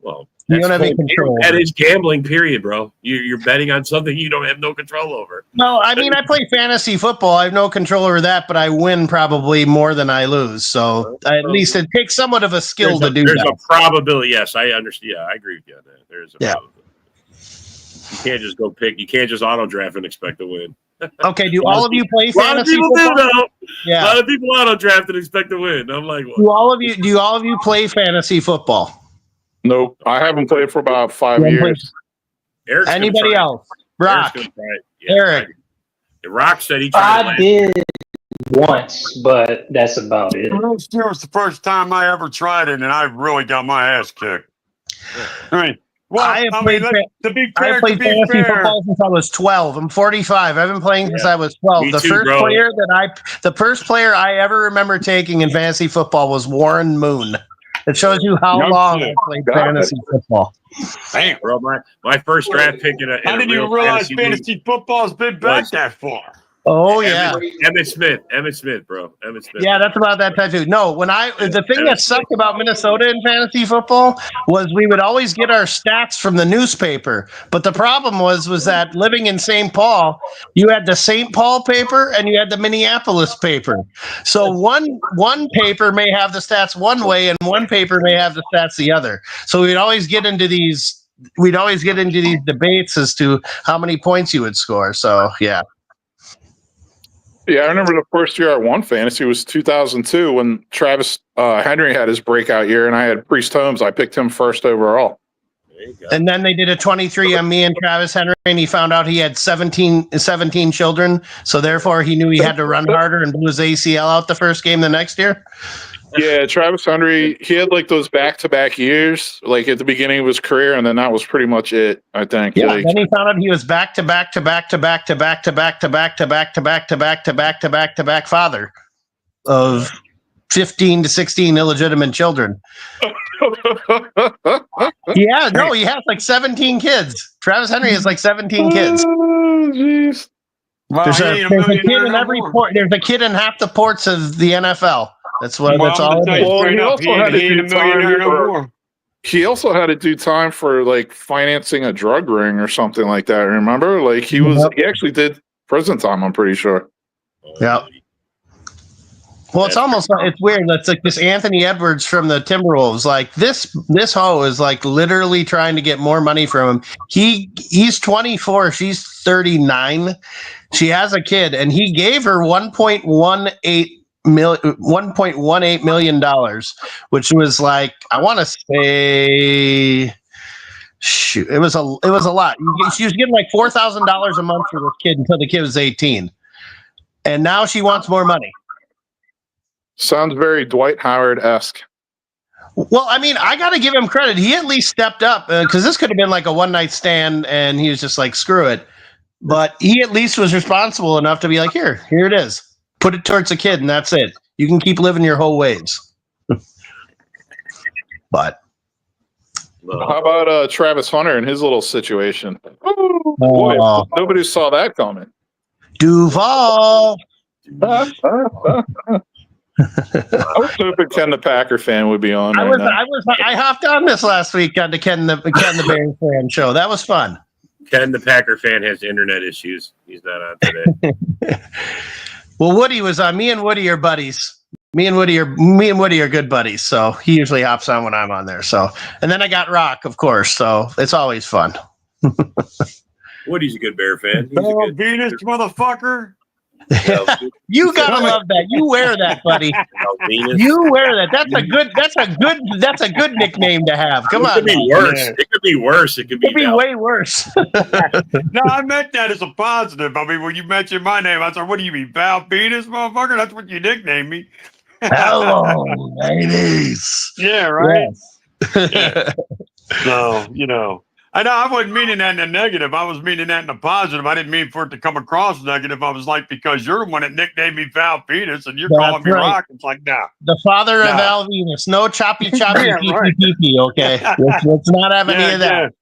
Well, You don't have any control. That is gambling, period, bro. You're betting on something you don't have no control over. No, I mean, I play fantasy football. I have no control over that, but I win probably more than I lose. So at least it takes somewhat of a skill to do that. There's a probability. Yes, I understand. Yeah, I agree with you on that. There's a probability. You can't just go pick. You can't just auto draft and expect to win. Okay, do all of you play fantasy football? A lot of people do, though. Yeah. A lot of people auto draft and expect to win. I'm like, what? Do all of you play fantasy football? Nope, I haven't played for about 5 years. Anybody else? Rock. Eric. Rock said he tried. I did once, but that's about it. Last year was the first time I ever tried it, and I really got my ass kicked. All right. Well, I played fantasy football since I was 12. I'm 45. I've been playing since I was 12. The first player I ever remember taking in fantasy football was Warren Moon. It shows you how long I played fantasy football. Damn, bro, my first draft pick in a I didn't even realize fantasy football has been back that far. Oh yeah, Emmett Smith, bro. Emmett Smith. Yeah, that's about that type too. No, the thing that sucked about Minnesota in fantasy football was we would always get our stats from the newspaper. But the problem was that living in St. Paul, you had the St. Paul paper and you had the Minneapolis paper. So one paper may have the stats one way and one paper may have the stats the other. So we'd always get into these debates as to how many points you would score. So yeah. Yeah, I remember the first year I won fantasy was 2002 when Travis Henry had his breakout year, and I had Priest Holmes. I picked him first overall. And then they did a 23 on me and Travis Henry, and he found out he had 17 children, so therefore he knew he had to run harder and blew his ACL out the first game the next year. Yeah, Travis Henry, he had like those back-to-back years, like at the beginning of his career, and then that was pretty much it, I think. Yeah, then he found out he was back-to-back father of 15 to 16 illegitimate children. Yeah, no, he has like 17 kids. Travis Henry has like 17 kids. Oh, jeez. There's a kid in every port. There's a kid in half the ports of the NFL. That's all. He also had to do time for like financing a drug ring or something like that. Remember? Like he actually did prison time, I'm pretty sure. Yeah. Well, it's weird. That's like this Anthony Edwards from the Timberwolves. Like this hoe is like literally trying to get more money from him. He's 24. She's 39. She has a kid, and he gave her $1.18 million, which was like, I want to say, shoot, it was a lot. She was getting like $4,000 a month for this kid until the kid was 18, and now she wants more money. Sounds very Dwight Howard-esque. Well, I mean, I got to give him credit. He at least stepped up because this could have been like a one-night stand, and he was just like, screw it. But he at least was responsible enough to be like, here it is. Put it towards a kid, and that's it. You can keep living your whole ways. But how about Travis Hunter and his little situation? Oh, boy, nobody saw that coming. Duval. I was hoping Ken the Packer fan would be on. I hopped on this last week on the Ken the Bears fan show. That was fun. Ken the Packer fan has internet issues. He's not on today. Well, Woody was on. Me and Woody are buddies. Me and Woody are good buddies. So he usually hops on when I'm on there. So, and then I got Rock, of course. So it's always fun. Woody's a good Bear fan. He's a good Venus motherfucker. You gotta love that. You wear that, buddy. You wear that. That's a good nickname to have. Come on. It could be worse. Yeah. It could be worse. It could be way worse. No, I meant that as a positive. I mean, when you mentioned my name, I said, "What do you mean, Val Venus, motherfucker?" That's what you nicknamed me. Hello, ladies. Yeah, right. Yes. Yeah. So, I know I wasn't meaning that in a negative. I was meaning that in a positive. I didn't mean for it to come across negative. I was like, because you're the one that nicknamed me Val Venus and you're calling me Rock. It's like, nah. The father of Val Venus. No choppy, pee, okay? Let's not have any of that.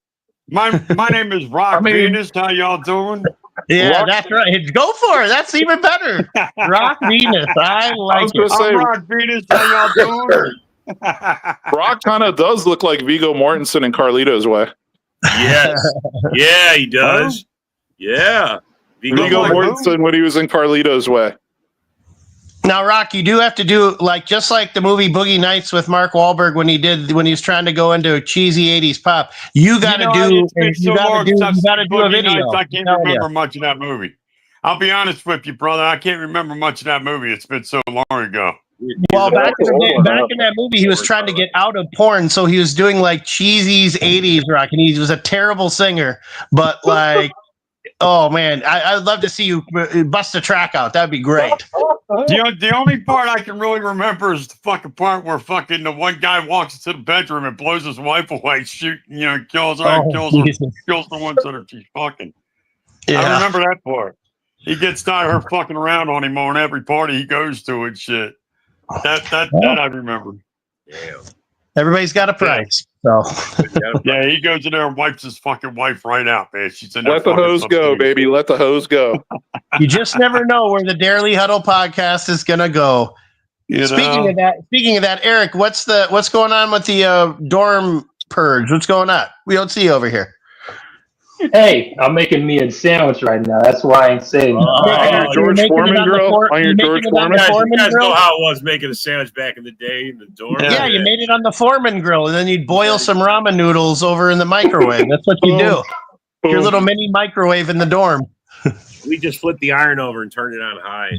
Yeah. My name is Rock Venus. How y'all doing? Yeah, that's right. Go for it. That's even better. Rock Venus. I like it. I'm Rock Venus. How y'all doing? Brock kind of does look like Viggo Mortensen in Carlito's Way. Yes. Yeah, he does. Yeah. Viggo Mortensen when he was in Carlito's Way. Now, Rock, you do have to do just like the movie Boogie Nights with Mark Wahlberg when he was trying to go into a cheesy '80s pop. You got to do a video. I can't remember much of that movie. I'll be honest with you, brother. I can't remember much of that movie. It's been so long ago. Well, back in that movie, he was trying to get out of porn, so he was doing like cheesy '80s rock, and he was a terrible singer. But oh man, I'd love to see you bust a track out. That'd be great. The only part I can really remember is the fucking part where the one guy walks into the bedroom and blows his wife away, shooting, kills her, kills the ones that she's fucking. Yeah. I remember that part. He gets tired of her fucking around on him on every party he goes to and shit. That I remember. Yeah. Everybody's got a price. So yeah, he goes in there and wipes his fucking wife right out, man. She's in there. Let the hose go, baby. Let the hose go. You just never know where the Daily Huddle podcast is gonna go. Speaking of that, Eric, what's going on with the dorm purge? What's going on? We don't see you over here. Hey, I'm making me a sandwich right now. That's why I ain't saying. On your George Foreman grill? On your George Foreman? You guys know how it was making a sandwich back in the day in the dorm. Yeah, you made it on the Foreman grill, and then you'd boil some ramen noodles over in the microwave. That's what you do. Your little mini microwave in the dorm. We just flipped the iron over and turned it on high.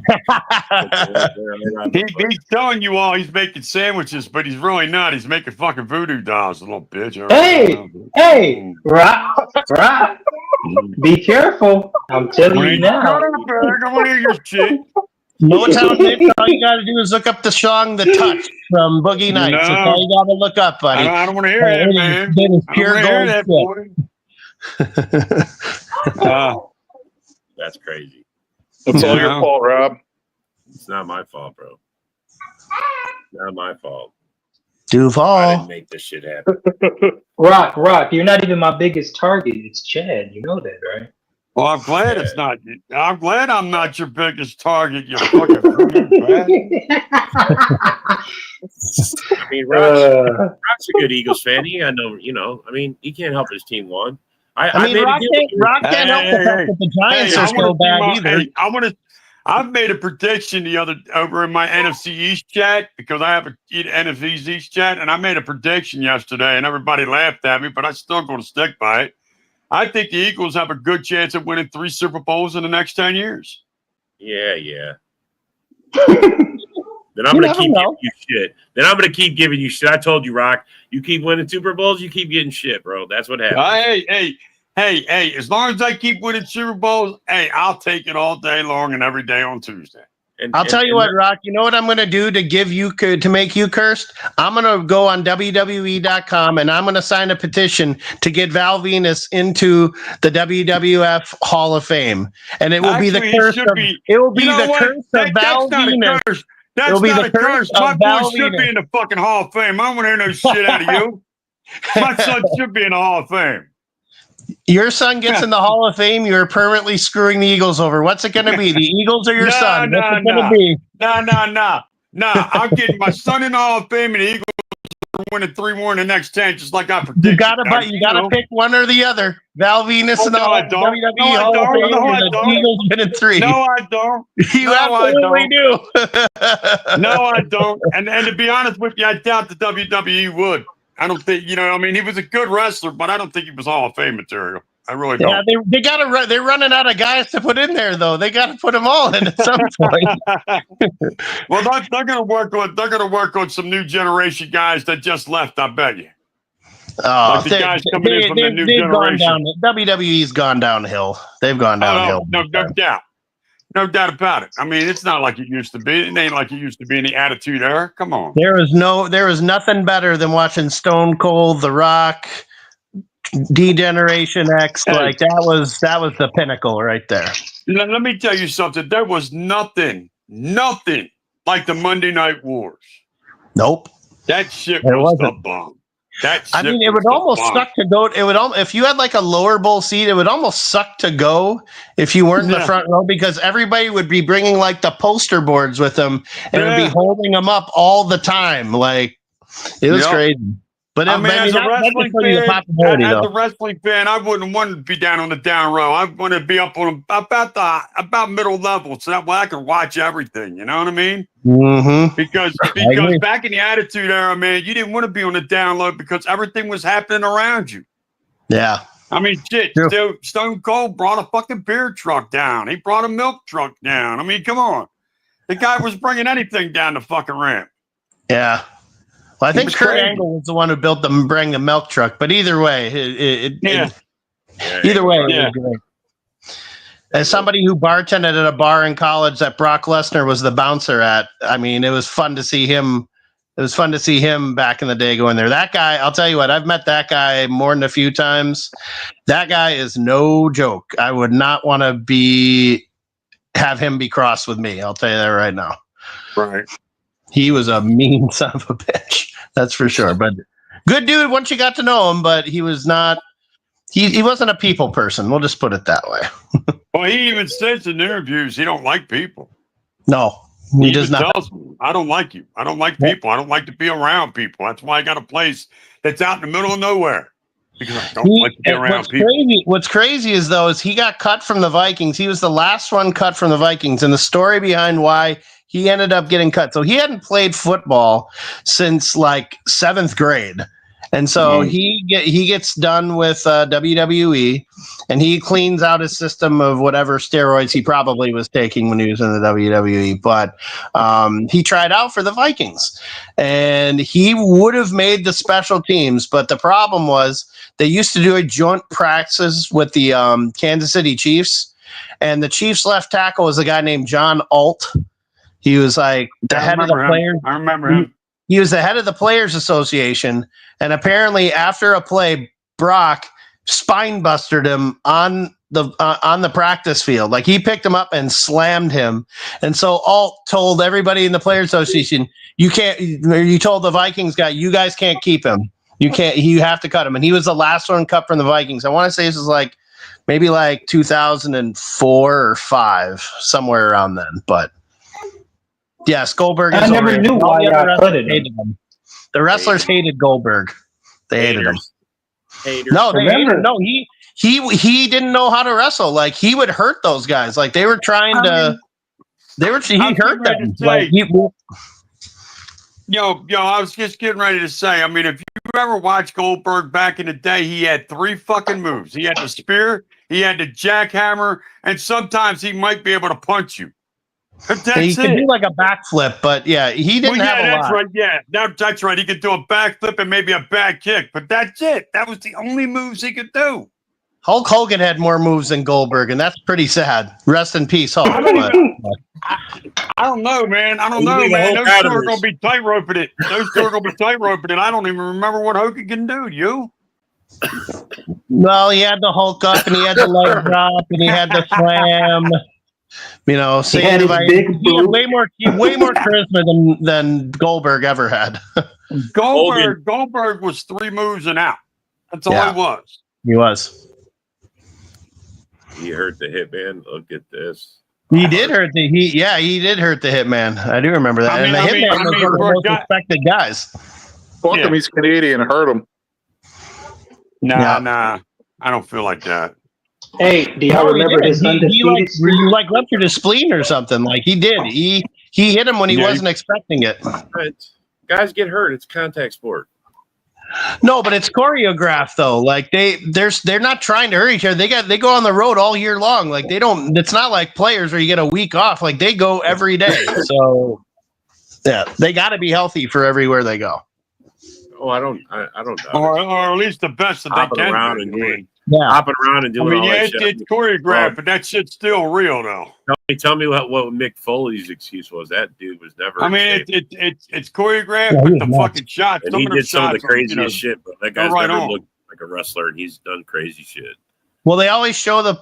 He's telling you all he's making sandwiches, but he's really not. He's making fucking voodoo dolls, a little bitch. Hey, Rock. Be careful. I'm telling you now. I want to hear your shit. Motown Mix, all you got to do is look up the song The Touch from Boogie Nights. That's all you got to look up, buddy. I don't want to hear that, man. It is pure gold. That's crazy. It's all your fault, Rob. It's not my fault, bro. Not my fault. Duval. I didn't make this shit happen. Rock, you're not even my biggest target. It's Chad. You know that, right? Well, I'm glad it's not. I'm glad I'm not your biggest target, you fucking bad. I mean, Rock's a good Eagles fan. He got I mean, he can't help his team won. Rock can't help the fact that the Giants are so bad either. I've made a prediction over in my NFC East chat because I have an NFC East chat, and I made a prediction yesterday, and everybody laughed at me, but I'm still going to stick by it. I think the Eagles have a good chance of winning 3 Super Bowls in the next 10 years. Yeah. Then I'm going to keep giving you shit. I told you, Rock, you keep winning Super Bowls, you keep getting shit, bro. That's what happens. Hey, as long as I keep winning Super Bowls, I'll take it all day long and every day on Tuesday. I'll tell you what, Rock, you know what I'm going to do to make you cursed? I'm going to go on WWE.com and I'm going to sign a petition to get Val Venus into the WWF Hall of Fame. And it will be the curse of Val Venus. That's not a curse. My boy should be in the fucking Hall of Fame. I don't want to hear no shit out of you. My son should be in the Hall of Fame. Your son gets in the Hall of Fame, you're permanently screwing the Eagles over. What's it going to be? The Eagles or your son? What's it going to be? No. I'm getting my son in the Hall of Fame, and the Eagles are winning 3 more in the next 10, just like I predicted. You got to pick one or the other. Val Venus in the WWE Hall of Fame, and the Eagles winning 3. No, I don't. You absolutely do. No, I don't. And to be honest with you, I doubt the WWE would. I don't think, he was a good wrestler, but I don't think he was Hall of Fame material. I really don't. Yeah, they got to. They're running out of guys to put in there, though. They got to put them all in at some point. Well, they're going to work on some new generation guys that just left. I bet you. Oh, the guys coming in from the new generation. WWE's gone downhill. They've gone downhill. No doubt. No doubt about it. I mean, it's not like it used to be. It ain't like it used to be in the Attitude Era. Come on. There is nothing better than watching Stone Cold, The Rock, D-Generation X. Like that was the pinnacle right there. Let me tell you something. There was nothing like the Monday Night Wars. Nope. That shit was the bomb. It would almost suck to go. If you had like a lower bowl seat, it would almost suck to go if you weren't in the front row because everybody would be bringing like the poster boards with them and would be holding them up all the time. Like It was Yep. crazy. But I mean, as a wrestling fan, I wouldn't want to be down on the down row. I want to be up on about middle level, so that way I can watch everything. You know what I mean? Mm-hmm. Because back in the Attitude Era, man, you didn't want to be on the down low because everything was happening around you. Yeah. I mean, shit. Stone Cold brought a fucking beer truck down. He brought a milk truck down. I mean, come on. The guy was bringing anything down the fucking ramp. Yeah. Well, I think Kurt crazy. Angle was the one who bring the milk truck. But either way, it was great. As somebody who bartended at a bar in college that Brock Lesnar was the bouncer at, I mean, it was fun to see him. It was fun to see him back in the day going there. That guy, I'll tell you what, I've met that guy more than a few times. That guy is no joke. I would not want to have him be cross with me. I'll tell you that right now. Right. He was a mean son of a bitch. That's for sure. But good dude once you got to know him, but he was not. He wasn't a people person. We'll just put it that way. Well, he even says in interviews he don't like people. No, he does not. Tells me, I don't like you. I don't like people. I don't like to be around people. That's why I got a place that's out in the middle of nowhere. Because I don't like to be around people. What's crazy is he got cut from the Vikings. He was the last one cut from the Vikings. And the story behind why he ended up getting cut. So he hadn't played football since like 7th grade. And so he gets done with WWE, and he cleans out his system of whatever steroids he probably was taking when he was in the WWE. But he tried out for the Vikings, and he would have made the special teams. But the problem was they used to do a joint practice with the Kansas City Chiefs, and the Chiefs left tackle was a guy named John Alt. He was like the head of the players. I remember him. He was the head of the Players Association, and apparently after a play, Brock spine busted him on the practice field. Like he picked him up and slammed him. And so Alt told everybody in the Players Association, you told the Vikings guy, you guys can't keep him. You have to cut him. And he was the last one cut from the Vikings. I want to say this was maybe 2004 or 5, somewhere around then, but yes, Goldberg. I never knew why I hated him. The wrestlers hated Goldberg. They hated him. Haters. No, they hated him. No, he didn't know how to wrestle. Like he would hurt those guys. Like they were trying to. He hurt them. I was just getting ready to say. I mean, if you ever watched Goldberg back in the day, he had 3 fucking moves. He had the spear, he had the jackhammer, and sometimes he might be able to punch you. He could do like a backflip, but yeah, he didn't have a lot. Right. Yeah, that's right. He could do a backflip and maybe a back kick, but that's it. That was the only moves he could do. Hulk Hogan had more moves than Goldberg, and that's pretty sad. Rest in peace, Hulk. I don't know, man. I don't know, man. Those two are going to be tight-roping it. I don't even remember what Hogan can do. You? Well, he had the Hulk up, and he had the leg drop, and he had the slam. You know, he had way more charisma than Goldberg ever had. Goldberg was 3 moves and out. That's all he was. He was. He hurt the Hitman. Look at this. He did hurt the Hitman. I do remember that. And the Hitman was one of the most respected guys. Fuck him, he's Canadian. Hurt him. Nah. I don't feel like that. Hey, do y'all remember his undefeated streak? You ruptured his spleen or something? Like he did. He hit him when he wasn't expecting it. Guys get hurt. It's contact sport. No, but it's choreographed though. Like they're not trying to hurt each other. They go on the road all year long. Like they don't. It's not like players where you get a week off. Like they go every day. So yeah, they got to be healthy for everywhere they go. Oh, I don't know. Or at least the best that they can. Hopping around and doing all that shit. It's choreographed, but that shit's still real, though. Tell me what Mick Foley's excuse was. That dude was never. I mean, it's choreographed, but the fucking shots. And he did some of the craziest shit, bro. That guy's never looked like a wrestler, and he's done crazy shit. Well, they always show the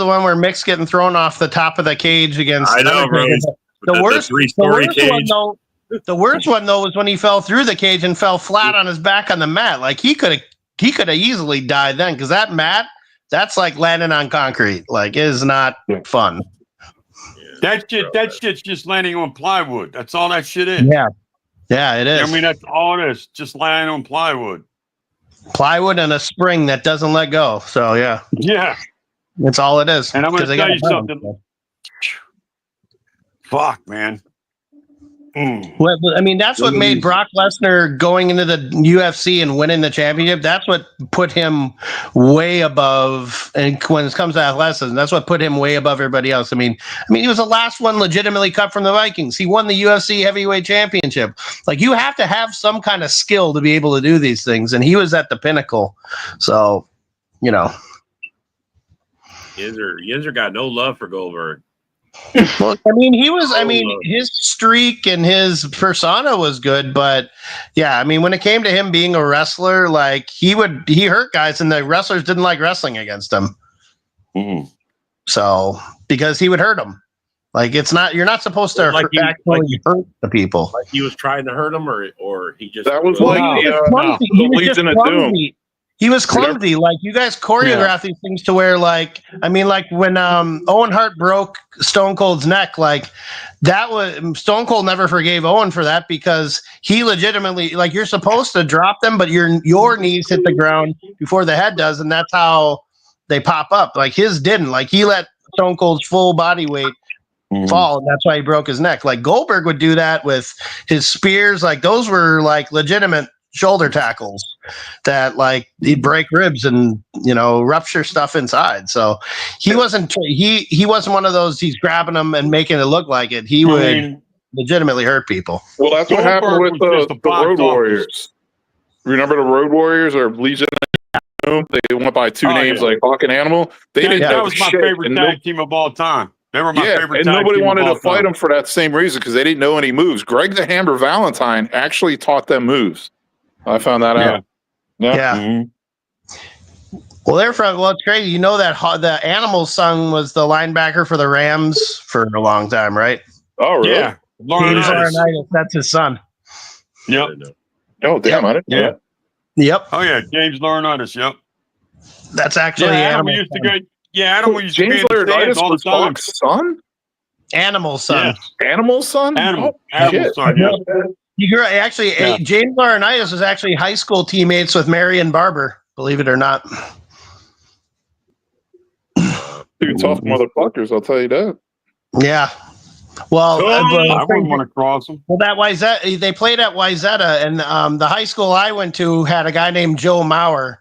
one where Mick's getting thrown off the top of the cage against. I know, bro. The worst one though was when he fell through the cage and fell flat on his back on the mat. Like he could have easily died then, because that mat, that's like landing on concrete. Like it is not fun. That shit's just landing on plywood. That's all that shit is. Yeah. Yeah, it is. I mean, that's all it is. Just lying on plywood. Plywood and a spring that doesn't let go. So yeah. Yeah. That's all it is. And I'm going to tell you burn something. them. Fuck, man. Well, I mean, that's what made Brock Lesnar going into the UFC and winning the championship. That's what put him way above. And when it comes to athleticism, that's what put him way above everybody else. I mean, he was the last one legitimately cut from the Vikings. He won the UFC heavyweight championship. Like, you have to have some kind of skill to be able to do these things, and he was at the pinnacle. So, you know, Yinzer got no love for Goldberg. well, I mean, his streak and his persona was good, but yeah, I mean, when it came to him being a wrestler, like he hurt guys, and the wrestlers didn't like wrestling against him. Mm. So because he would hurt them, like you're not supposed to hurt the people. Like he was trying to hurt them, or he just that was He was just clumsy. He was clumsy. Like, you guys choreograph these things to where, like, I mean, like when Owen Hart broke Stone Cold's neck, like that was Stone Cold never forgave Owen for that, because he legitimately, like, you're supposed to drop them, but your knees hit the ground before the head does, and that's how they pop up. Like his didn't. Like he let Stone Cold's full body weight fall, and that's why he broke his neck. Like Goldberg would do that with his spears. Like those were like legitimate shoulder tackles that, like, he'd break ribs and, you know, rupture stuff inside. So he wasn't one of those, he's grabbing them and making it look like it. He would legitimately hurt people. Well, that's what happened with the Road Warriors. Remember the Road Warriors or Legion? They went by two names, like Hawk and Animal. That was my favorite tag team of all time. They were my favorite and tag nobody team wanted of all to fight time. them for that same reason, because they didn't know any moves. Greg the Hammer Valentine actually taught them moves. I found that out. Yeah. Mm-hmm. Well, it's crazy. You know that the Animal son was the linebacker for the Rams for a long time, right? Oh, really? Yeah. James Laurinaitis, that's his son. Yep. Oh, damn! I didn't know that. Yep. Oh yeah, James Laurinaitis. Yep. That's actually Adam used to go. Yeah, Adam used to be in the stands all the time. Hawk's son? Animal son. Yeah. Animal son? Animal Shit. son. Yeah. James Laurinaitis was actually high school teammates with Marion Barber, believe it or not. Two tough motherfuckers, I'll tell you that. Yeah. Well, I wouldn't want to cross them. Well, that Wayzata, they played at Wayzata, and the high school I went to had a guy named Joe Maurer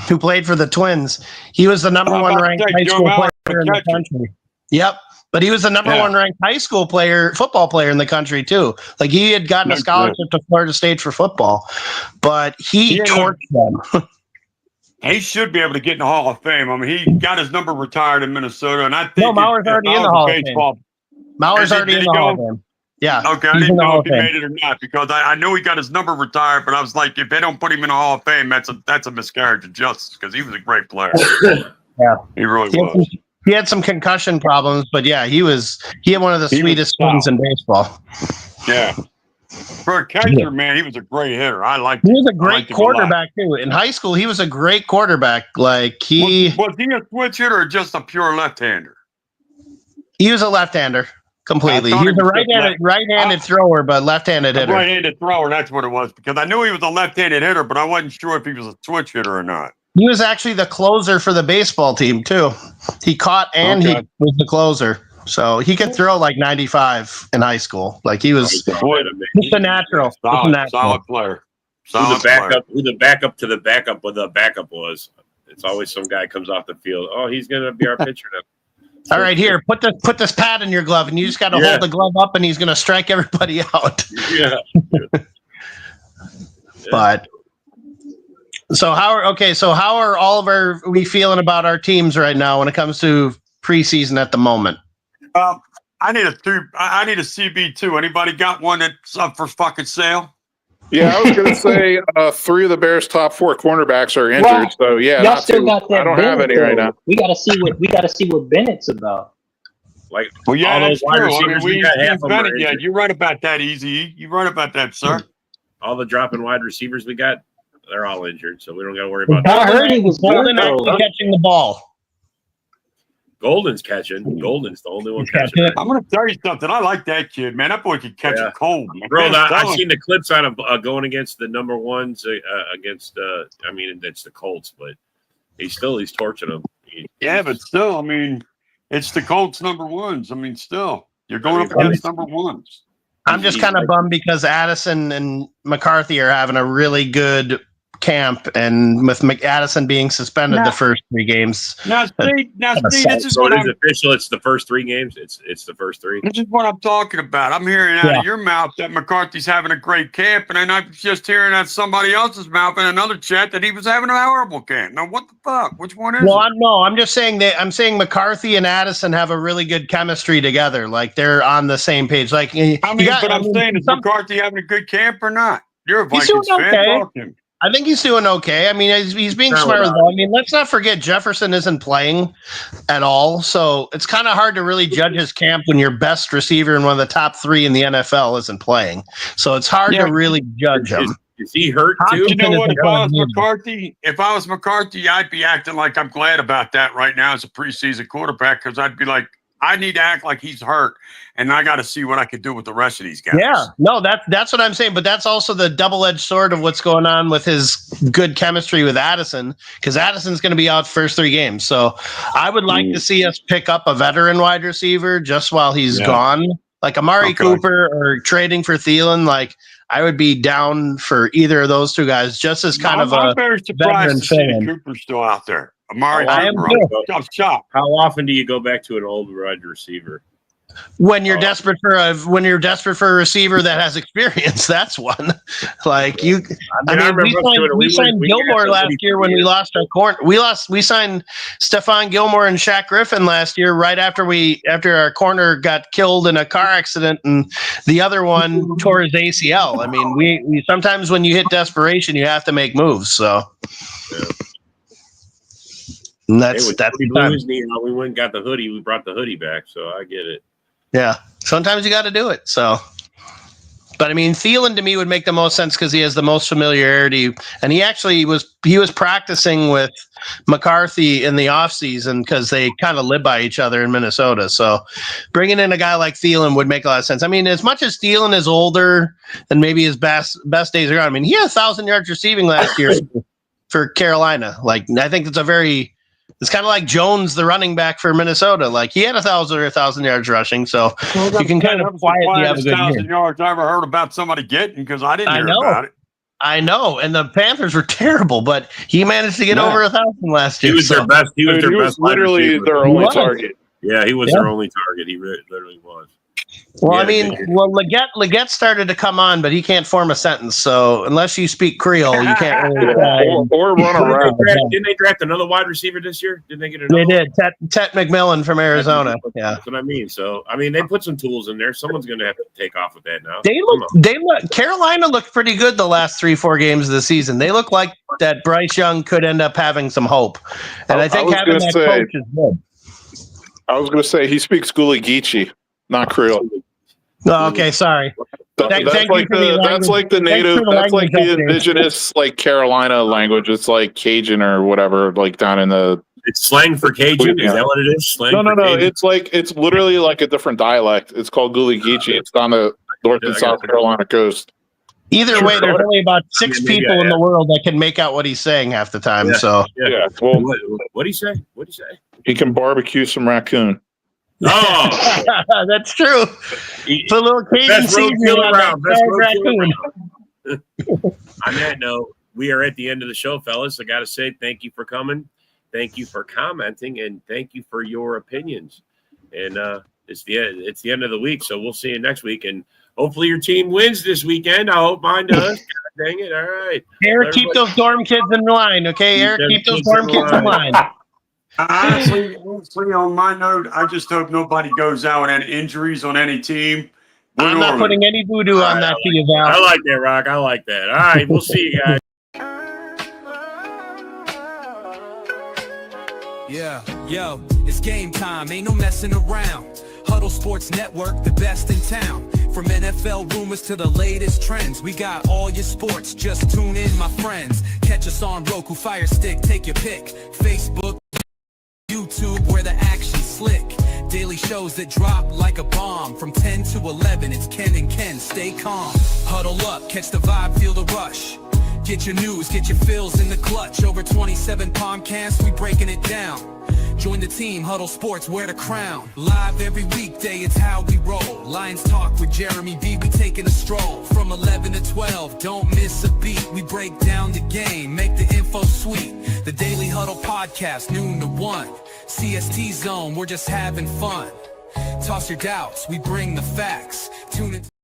who played for the Twins. He was the number one ranked high school player in the country. Yep. But he was the number one ranked high school football player in the country too. Like, he had gotten a scholarship to Florida State for football, but he torched them. He should be able to get in the Hall of Fame. I mean, he got his number retired in Minnesota, and I think Maurer's already in the Hall of Fame. Maurer's already in the Hall of Fame. Yeah. Okay, I didn't know if he made it or not, because I knew he got his number retired, but I was like, if they don't put him in the Hall of Fame, that's a miscarriage of justice, because he was a great player. Yeah, he really was. He had some concussion problems, but yeah, he had one of the sweetest swings in baseball. Yeah. For a catcher, man, he was a great hitter. I liked him. He was a great quarterback too. In high school, he was a great quarterback. Like, was he a switch hitter or just a pure left-hander? He was a left-hander completely. He was a right-handed thrower, but left-handed hitter. Right-handed thrower, that's what it was. Because I knew he was a left-handed hitter, but I wasn't sure if he was a switch hitter or not. He was actually the closer for the baseball team too. He caught and he was the closer. So he could throw like 95 in high school. Like, he was just a natural. Solid player. Who the backup to the backup of the backup was. It's always some guy comes off the field. Oh, he's going to be our pitcher now. All right, here, put this pad in your glove, and you just got to hold the glove up, and he's going to strike everybody out. Yeah. But so how are all of we feeling about our teams right now when it comes to preseason at the moment? I need a CB2. Anybody got one that's up for fucking sale? Yeah, I was going to say 3 of the Bears' top 4 cornerbacks are injured. Well, so yeah, y'all still got that. I don't have any right now. We got to see what Bennett's about. Like, well, yeah, all those wide receivers, we got half of them. Yeah, you're right about that, Easy. You're right about that, sir. All the dropping wide receivers we got, they're all injured, so we don't got to worry about that. I heard he was golden actually catching the ball. Golden's catching. Golden's the only one catching. I'm going to tell you something. I like that kid, man. That boy can catch a cold. Man. Bro, I've seen the clips out of going against the number ones against. I mean, it's the Colts, but he's torching them. But still, I mean, it's the Colts number ones. I mean, still, you're going up against number ones. I'm just kind of bummed because Addison and McCarthy are having a really good camp, and with Addison being suspended the first 3 games. Now, see, this is so what it is official. It's the first 3 games. It's the first 3. This is what I'm talking about. I'm hearing out of your mouth that McCarthy's having a great camp, and then I'm just hearing out somebody else's mouth in another chat that he was having a horrible camp. Now, what the fuck? Which one is it? I'm just saying that I'm saying McCarthy and Addison have a really good chemistry together. Like they're on the same page. Like I'm saying, is McCarthy having a good camp or not? You're a Vikings fan. Talking. I think he's doing okay. I mean, he's being smart. I mean, let's not forget Jefferson isn't playing at all. So it's kind of hard to really judge his camp when your best receiver and one of the top 3 in the NFL isn't playing. So it's hard to really judge him. Is he hurt too? You know what? If I was McCarthy, I'd be acting like I'm glad about that right now as a preseason quarterback, because I'd be like, I need to act like he's hurt, and I got to see what I can do with the rest of these guys. Yeah, no, that's what I'm saying. But that's also the double-edged sword of what's going on with his good chemistry with Addison, because Addison's going to be out first 3 games. So I would like to see us pick up a veteran wide receiver just while he's gone, like Amari Cooper or trading for Thielen. Like I would be down for either of those 2 guys, just as kind of a very surprised to see that Cooper's still out there. Amari, I'm shocked. How often do you go back to an old wide receiver? When you're desperate for a receiver that has experience, that's one. Like you, we signed Gilmore last year when we lost our corner. We signed Stephon Gilmore and Shaq Griffin last year, right after our corner got killed in a car accident, and the other one tore his ACL. I mean, we sometimes when you hit desperation, you have to make moves. So. Yeah. And that's we went and got the hoodie. We brought the hoodie back, so I get it. Yeah, sometimes you got to do it. So, but I mean, Thielen to me would make the most sense because he has the most familiarity, and he was practicing with McCarthy in the offseason because they kind of live by each other in Minnesota. So, bringing in a guy like Thielen would make a lot of sense. I mean, as much as Thielen is older and maybe his best days are gone. I mean, he had 1,000 yards receiving last year for Carolina. Like, I think it's kind of like Jones, the running back for Minnesota. Like he had 1,000 yards rushing, so you can kind of quietly have a good 1,000 yards I ever heard about somebody getting because I didn't hear about it. I know, and the Panthers were terrible, but he managed to get over 1,000 last year. He was their best. He was literally their only target. Yeah, he was their only target. He literally was. Well, I mean, Leggett started to come on, but he can't form a sentence. So unless you speak Creole, you can't really or run around. Didn't they draft another wide receiver this year? Didn't they get another? They did. Tet McMillan from Arizona. Yeah, that's what I mean. So I mean, they put some tools in there. Someone's going to have to take off with that now. Carolina looked pretty good the last 3-4 games of the season. They look like that Bryce Young could end up having some hope, and I think having that coach is good. I was going to say he speaks Gullah Geechee, not Creole. Oh, okay, sorry. That's like the native. That's like the indigenous, like Carolina language. It's like Cajun or whatever, like down in the. It's slang for Cajun. Is that what it is? Slang no. It's literally like a different dialect. It's called Gullah Geechee. It's on the North and South Carolina coast. Either way, there's only about 6 people in the world that can make out what he's saying half the time. So Well, what do you say? What do you say? He can barbecue some raccoon. Oh, that's true. It's a little Cajun seasoning on that raccoon. On that note, we are at the end of the show, fellas. I got to say thank you for coming, thank you for commenting, and thank you for your opinions. And it's the end of the week, so we'll see you next week. And hopefully your team wins this weekend. I hope mine does. God dang it! All right, Eric, keep those dorm kids in line, okay? Eric, keep those dorm kids in line. Honestly, on my note, I just hope nobody goes out with any injuries on any team. I'm not putting any voodoo on that to you, Val. I like that, Rock. I like that. All right, we'll see you guys. Yeah, yo, it's game time. Ain't no messing around. Huddle Sports Network, the best in town. From NFL rumors to the latest trends, we got all your sports. Just tune in, my friends. Catch us on Roku, Fire Stick, take your pick. Facebook, YouTube, where the action's slick. Daily shows that drop like a bomb. From 10 to 11, it's Ken and Ken. Stay calm. Huddle up, catch the vibe, feel the rush. Get your news, get your fills in the clutch. Over 27 podcasts, we breaking it down. Join the team, Huddle Sports, wear the crown. Live every weekday, it's how we roll. Lions Talk with Jeremy B, we taking a stroll. From 11 to 12, don't miss a beat. We break down the game, make the info sweet. The Daily Huddle podcast, noon to 1. CST Zone, we're just having fun. Toss your doubts, we bring the facts. Tune in.